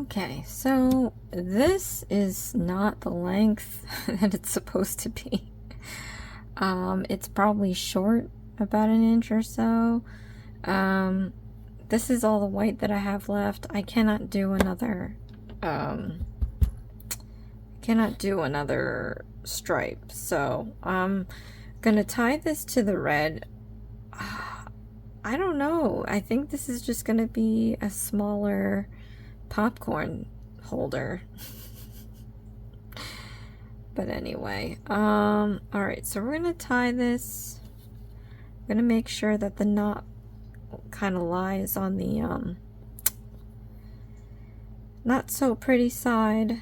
Okay, so this is not the length that it's supposed to be. It's probably short, about an inch or so. This is all the white that I have left. I cannot do another, stripe, so I'm gonna tie this to the red. I don't know. I think this is just gonna be a smaller popcorn holder. But anyway, all right, so we're gonna tie this. I'm gonna make sure that the knot kind of lies on the not so pretty side.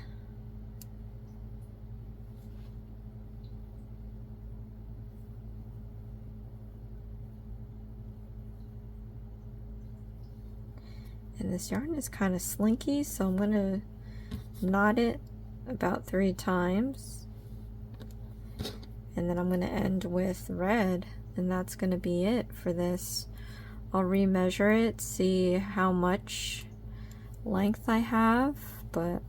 And this yarn is kind of slinky, so I'm gonna knot it about 3 times. And then I'm gonna end with red, and that's gonna be it for this. I'll remeasure it, see how much length I have, but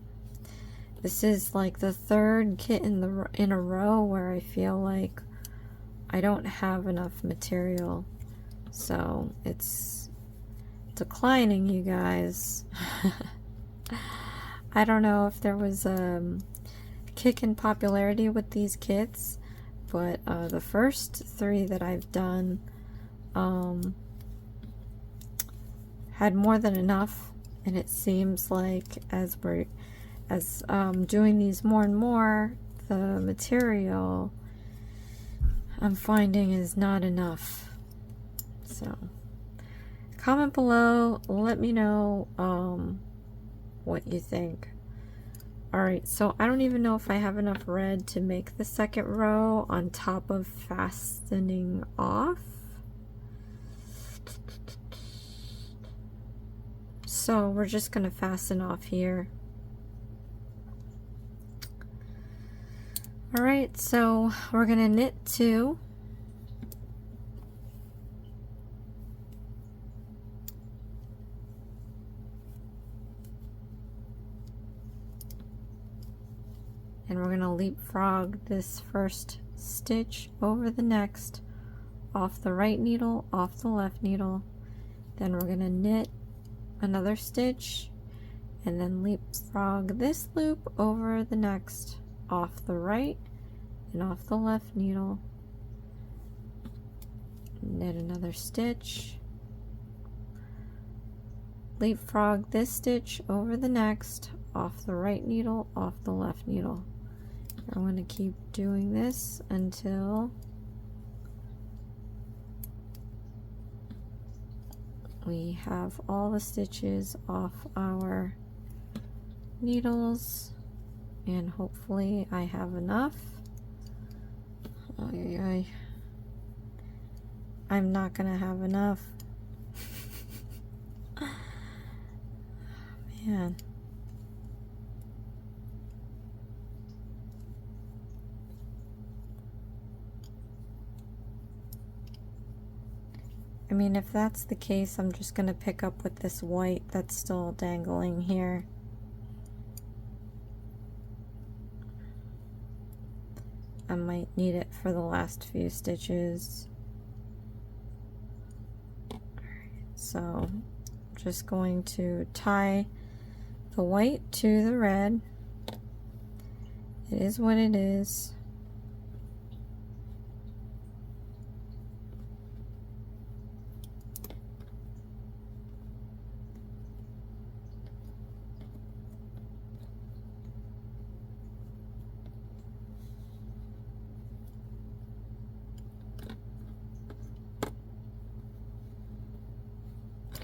this is like the 3rd kit in a row where I feel like I don't have enough material, so it's declining, you guys. I don't know if there was a kick in popularity with these kits, but the first 3 that I've done had more than enough, and it seems like as we're doing these more and more, the material I'm finding is not enough. So comment below, let me know what you think. Alright, so I don't even know if I have enough red to make the 2nd row on top of fastening off. So we're just going to fasten off here. Alright, so we're going to knit 2. And we're going to leapfrog this first stitch over the next, off the right needle, off the left needle. Then we're going to knit another stitch and then leapfrog this loop over the next, off the right and off the left needle. Knit another stitch, leapfrog this stitch over the next, off the right needle, off the left needle. I'm going to keep doing this until we have all the stitches off our needles, and hopefully I have enough. I'm not going to have enough. Man. I mean, if that's the case, I'm just going to pick up with this white that's still dangling here. I might need it for the last few stitches. So, I'm just going to tie the white to the red. It is what it is.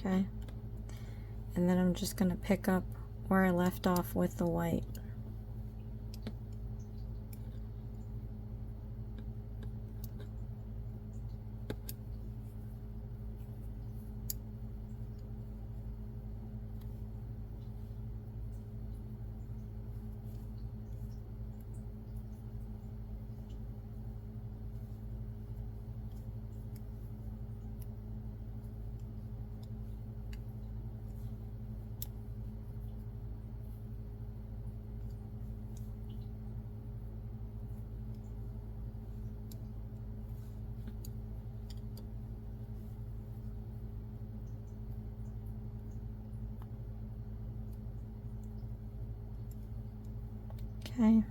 Okay, and then I'm just going to pick up where I left off with the white. Okay.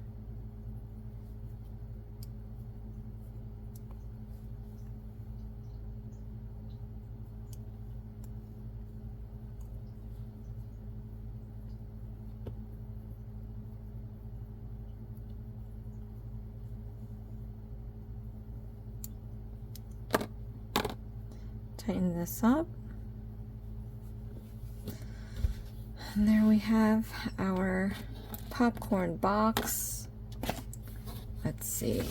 Tighten this up. And there we have our popcorn box. Let's see.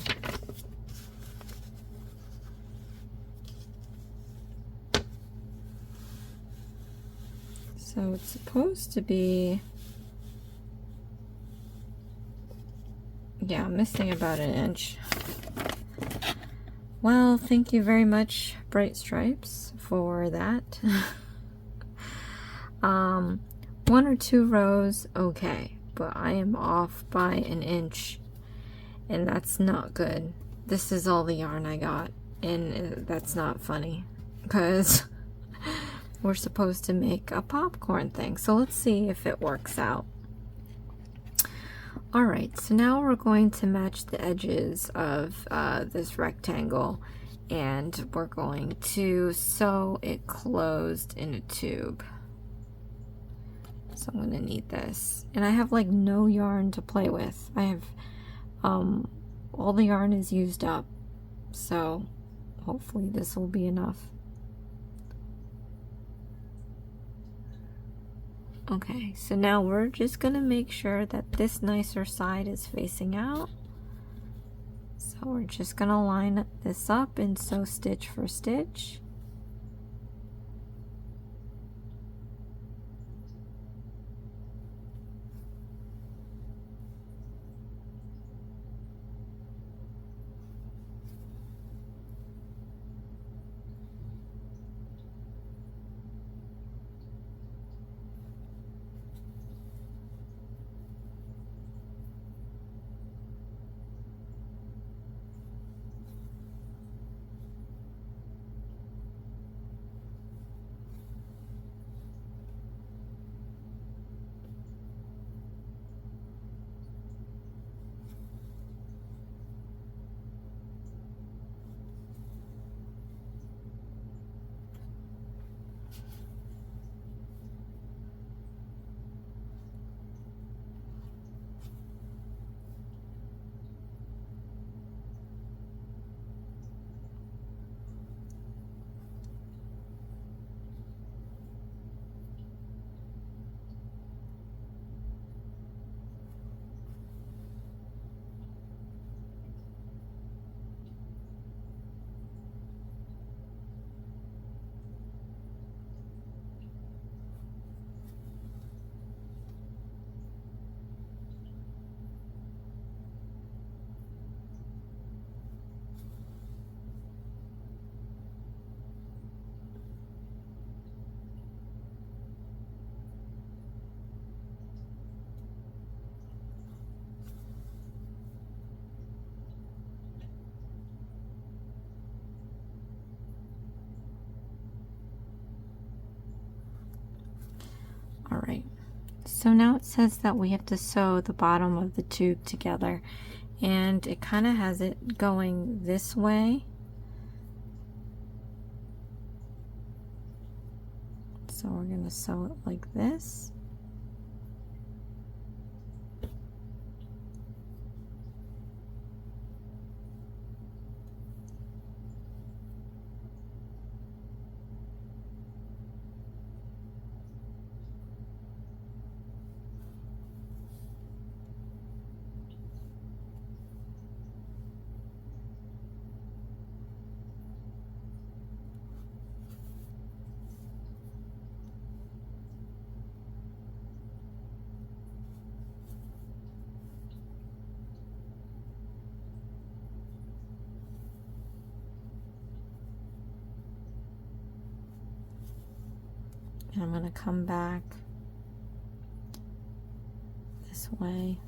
So it's supposed to be, yeah, I'm missing about an inch. Well, thank you very much, Bright Stripes, for that. 1 or 2 rows, okay, but I am off by an inch, and that's not good. This is all the yarn I got, and that's not funny, because we're supposed to make a popcorn thing. So let's see if it works out. Alright, so now we're going to match the edges of this rectangle, and we're going to sew it closed in a tube. So I'm going to need this. And I have like no yarn to play with. I have, all the yarn is used up. So hopefully this will be enough. Okay, so now we're just going to make sure that this nicer side is facing out. So we're just going to line this up and sew stitch for stitch. Alright, so now it says that we have to sew the bottom of the tube together, and it kind of has it going this way. So we're going to sew it like this. And I'm going to come back this way.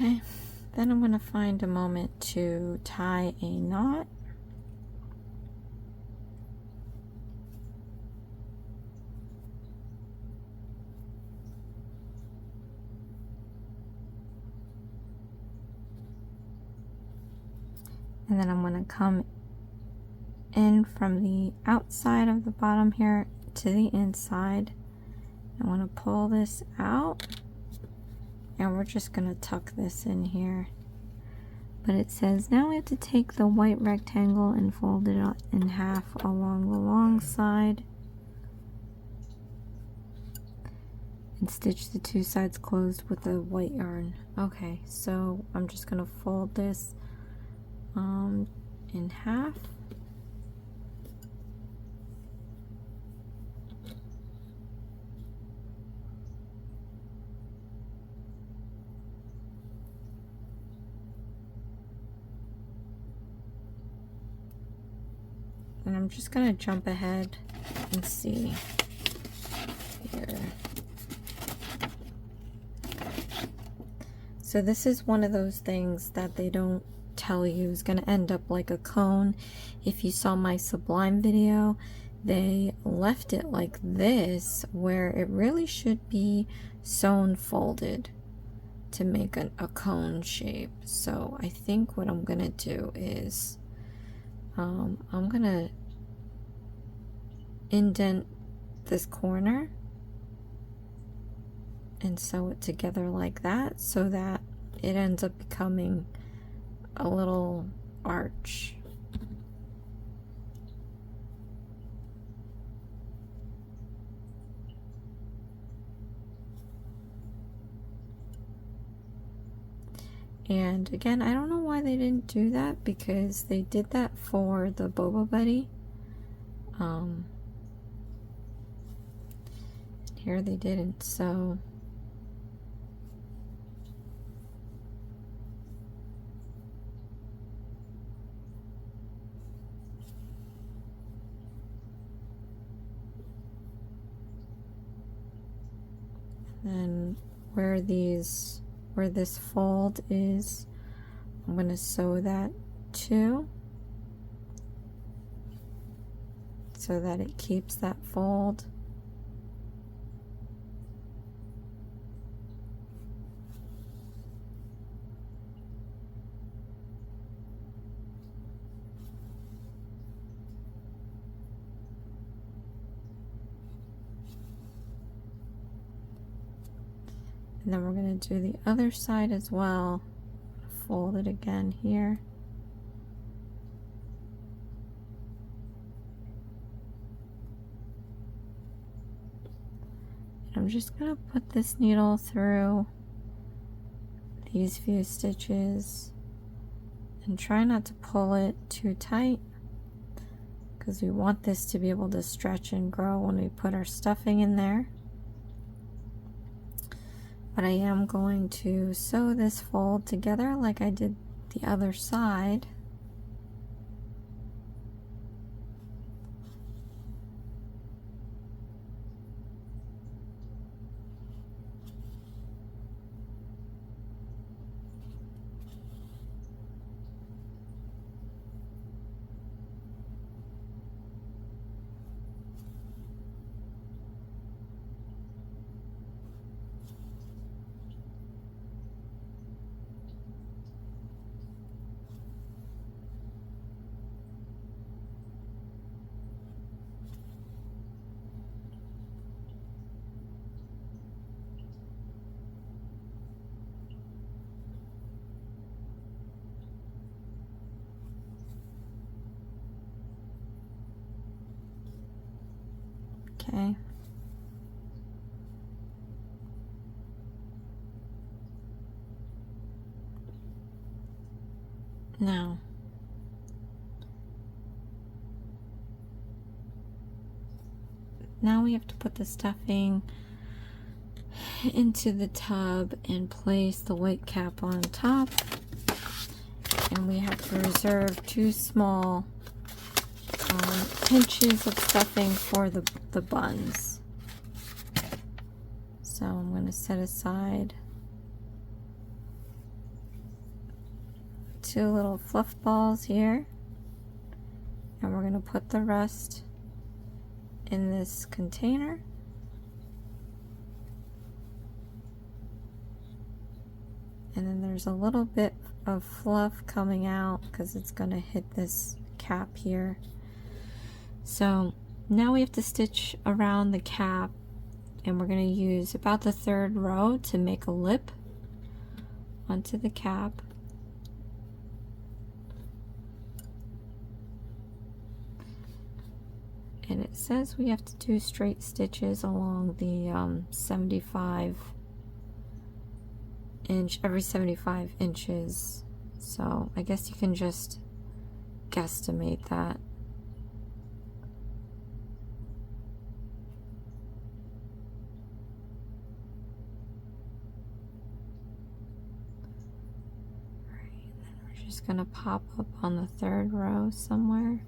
Okay, then I'm going to find a moment to tie a knot. And then I'm going to come in from the outside of the bottom here to the inside. I want to pull this out, and we're just going to tuck this in here. But it says now we have to take the white rectangle and fold it in half along the long side and stitch the two sides closed with the white yarn. Okay, so I'm just going to fold this in half. And I'm just going to jump ahead and see here. So this is one of those things that they don't tell you is going to end up like a cone. If you saw my Sublime video, they left it like this, where it really should be sewn folded to make a cone shape. So I think what I'm going to do is I'm going to indent this corner and sew it together like that, so that it ends up becoming a little arch. And again, I don't know why they didn't do that, because they did that for the Boba Buddy. Here they didn't, so then where this fold is, I'm going to sew that too, so that it keeps that fold. And then we're going to do the other side as well. Fold it again here. And I'm just going to put this needle through these few stitches and try not to pull it too tight, because we want this to be able to stretch and grow when we put our stuffing in there. But I am going to sew this fold together like I did the other side. Okay. Now we have to put the stuffing into the tub and place the white cap on top. And we have to reserve 2 small pinches of stuffing for the buns. So I'm going to set aside 2 little fluff balls here, and we're going to put the rest in this container. And then there's a little bit of fluff coming out because it's going to hit this cap here. So now we have to stitch around the cap, and we're going to use about the 3rd row to make a lip onto the cap. And it says we have to do straight stitches along the 75 inch, every 75 inches. So I guess you can just guesstimate that. Alright, then we're just gonna pop up on the 3rd row somewhere.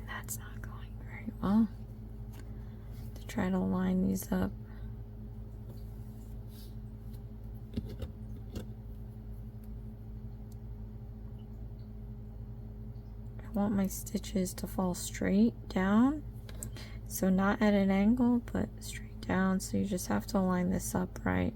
That's not going very well. To try to line these up. I want my stitches to fall straight down, so not at an angle, but straight down, so you just have to line this up right.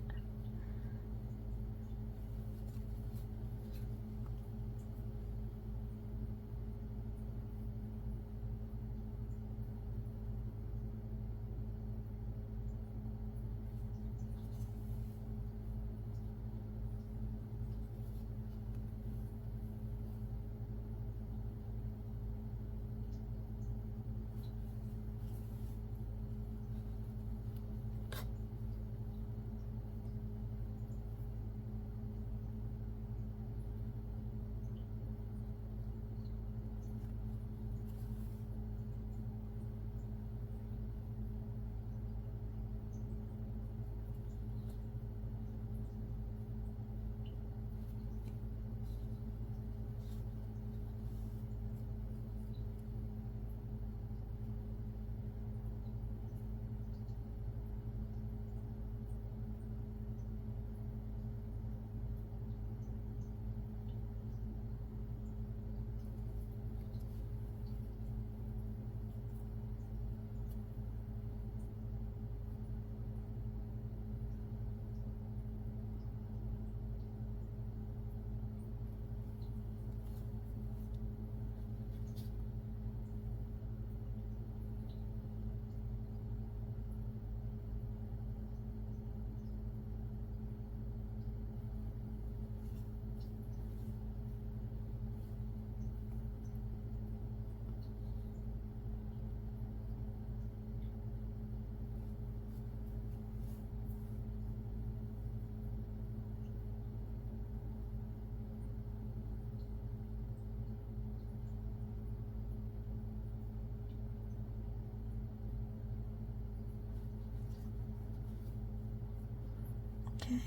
Okay,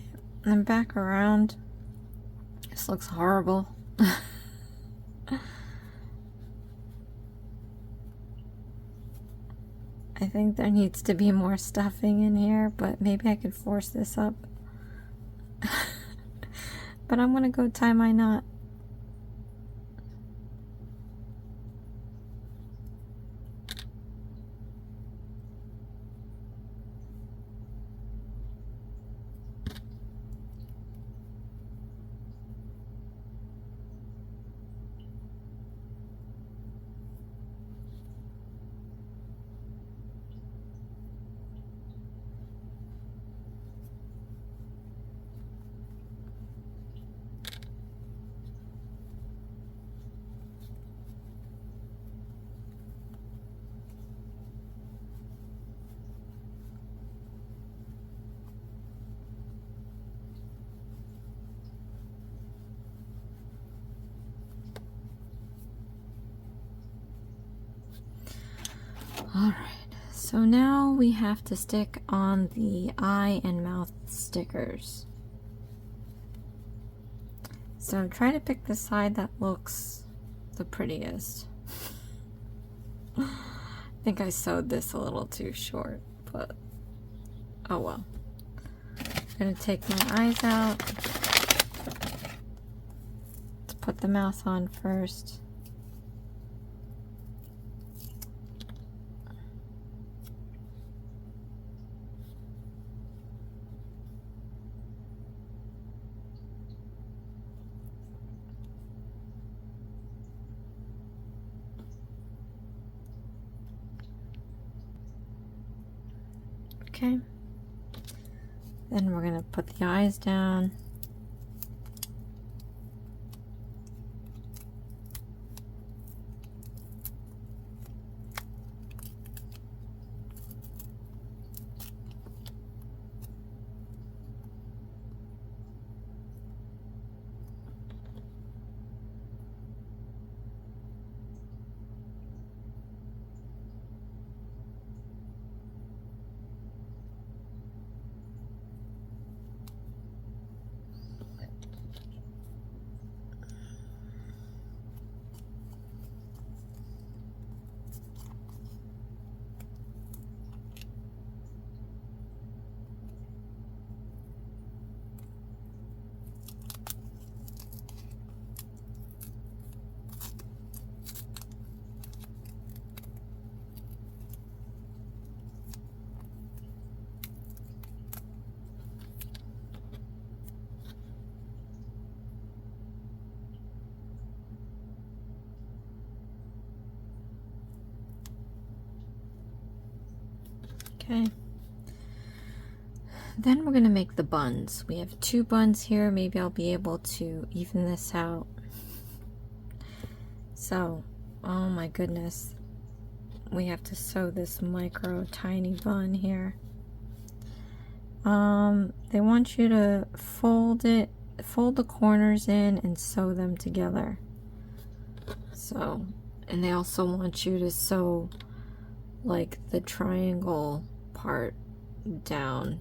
and back around. This looks horrible. I think there needs to be more stuffing in here, but maybe I could force this up. But I'm gonna go tie my knot. All right, so now we have to stick on the eye and mouth stickers. So try to pick the side that looks the prettiest. I think I sewed this a little too short, but oh well. I'm gonna take my eyes out. Let's put the mouth on first. Okay. Then we're gonna put the eyes down. Okay. Then we're gonna make the buns. We have 2 buns here. Maybe I'll be able to even this out. So, oh my goodness. We have to sew this micro tiny bun here. They want you to fold the corners in and sew them together. So, and they also want you to sew like the triangle part down.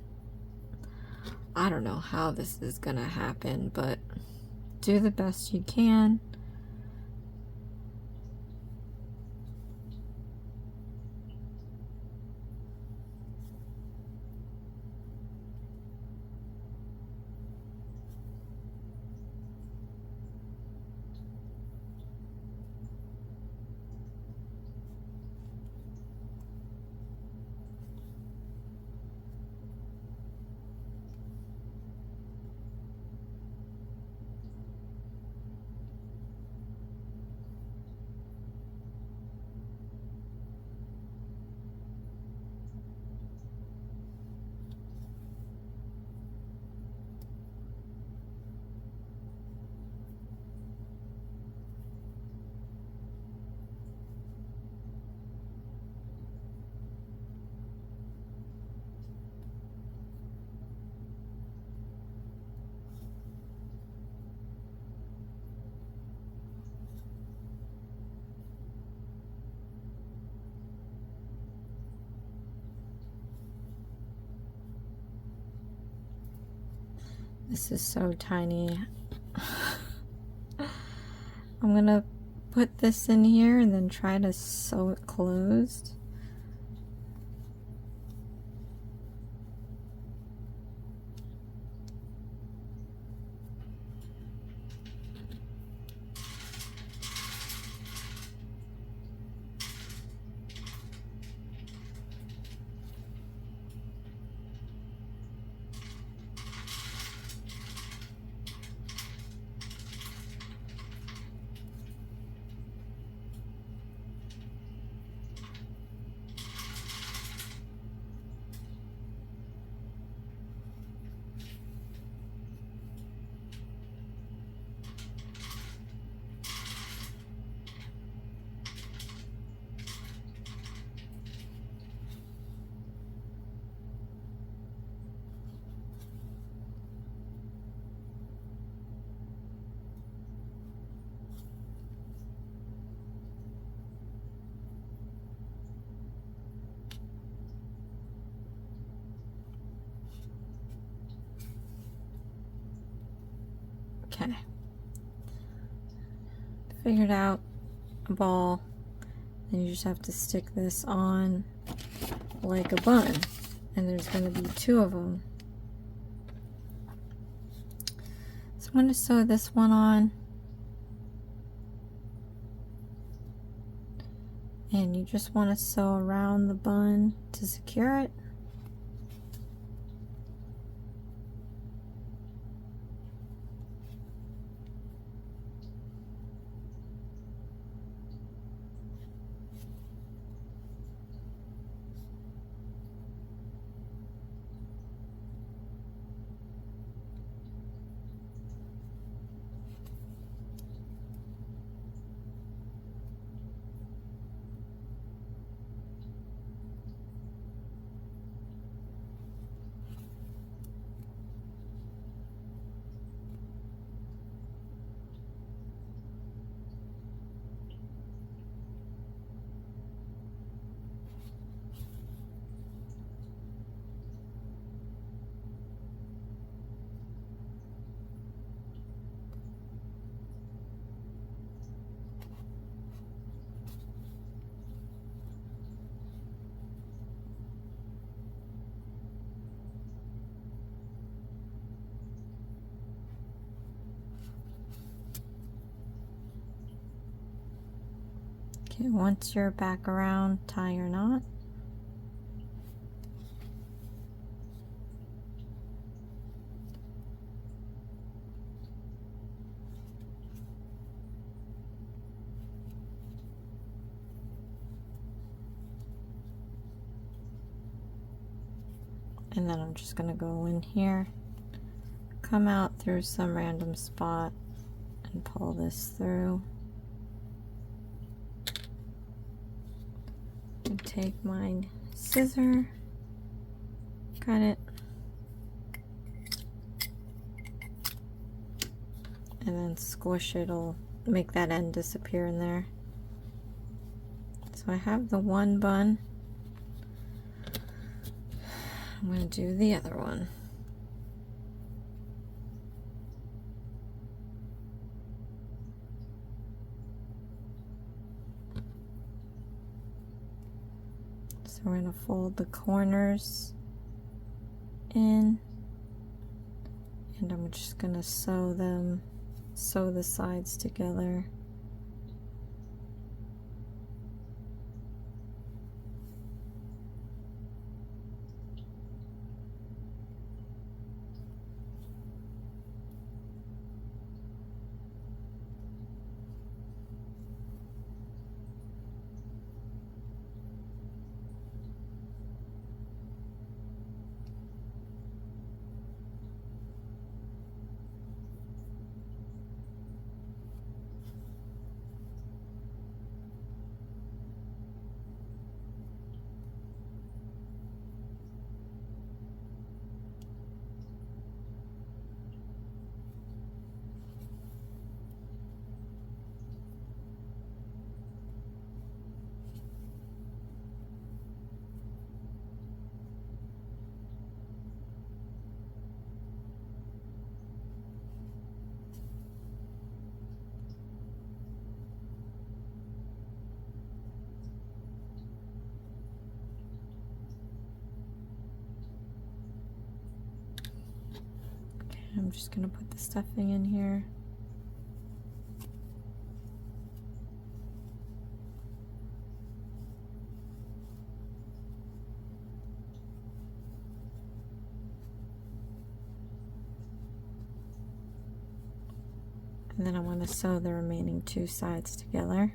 I don't know how this is gonna happen, but do the best you can. This is so tiny. I'm gonna put this in here and then try to sew it closed. figured out a ball. Then you just have to stick this on like a bun. And there's going to be 2 of them. So I'm going to sew this one on. And you just want to sew around the bun to secure it. Okay, once you're back around, tie your knot. And then I'm just going to go in here, come out through some random spot, and pull this through. And take my scissor, cut it, and then squish it. It'll make that end disappear in there. So I have the one bun. I'm going to do the other one. So we're going to fold the corners in, and I'm just going to sew the sides together. I'm just going to put the stuffing in here. And then I want to sew the remaining 2 sides together.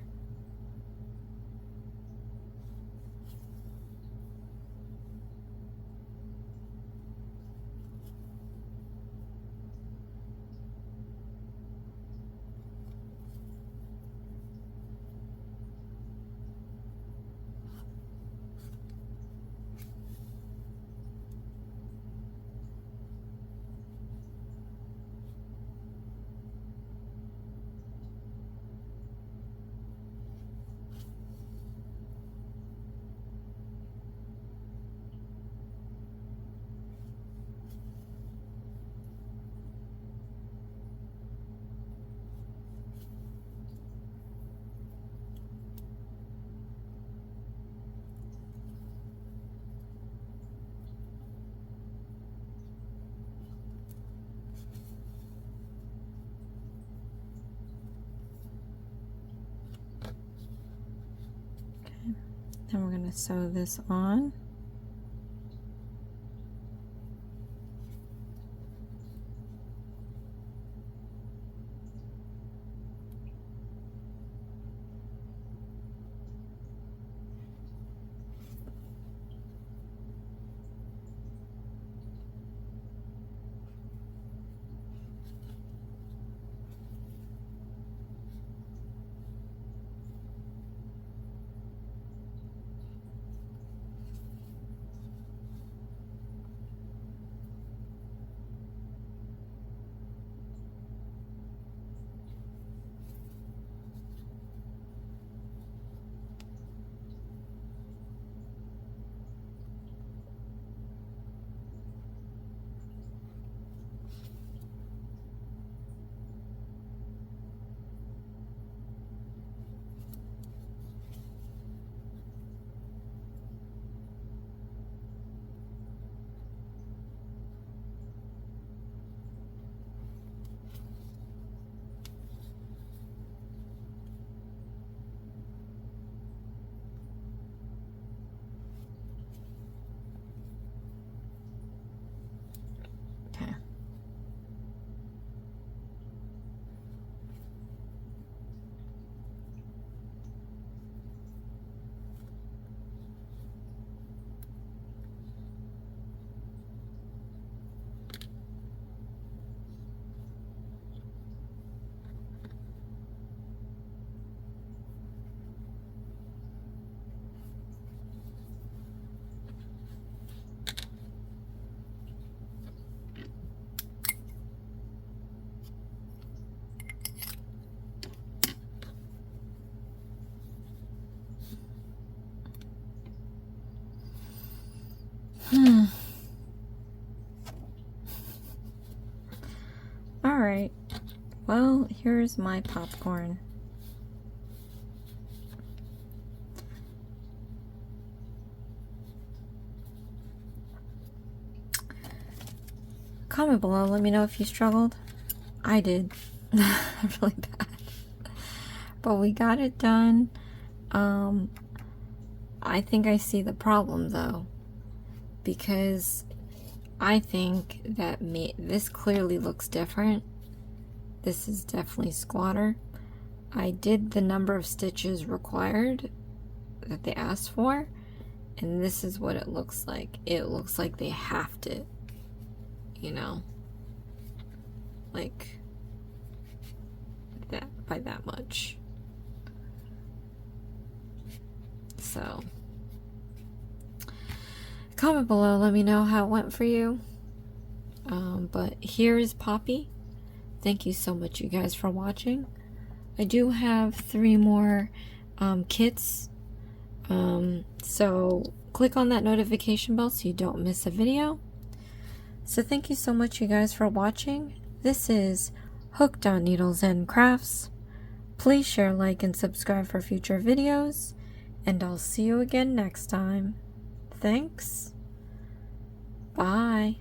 Then we're going to sew this on. Okay. All right. Well, here's my popcorn. Comment below, let me know if you struggled. I did. Really bad. But we got it done. I think I see the problem though, because I think that this clearly looks different. This is definitely squatter. I did the number of stitches required that they asked for, and this is what it looks like. It looks like they halved it, you know, like that, by that much. So comment below, let me know how it went for you. But here is Poppy. Thank you so much, you guys, for watching. I do have 3 more kits, so click on that notification bell so you don't miss a video. So thank you so much, you guys, for watching. This is Hooked on Needles and Crafts. Please share, like, and subscribe for future videos, and I'll see you again next time. Thanks. Bye.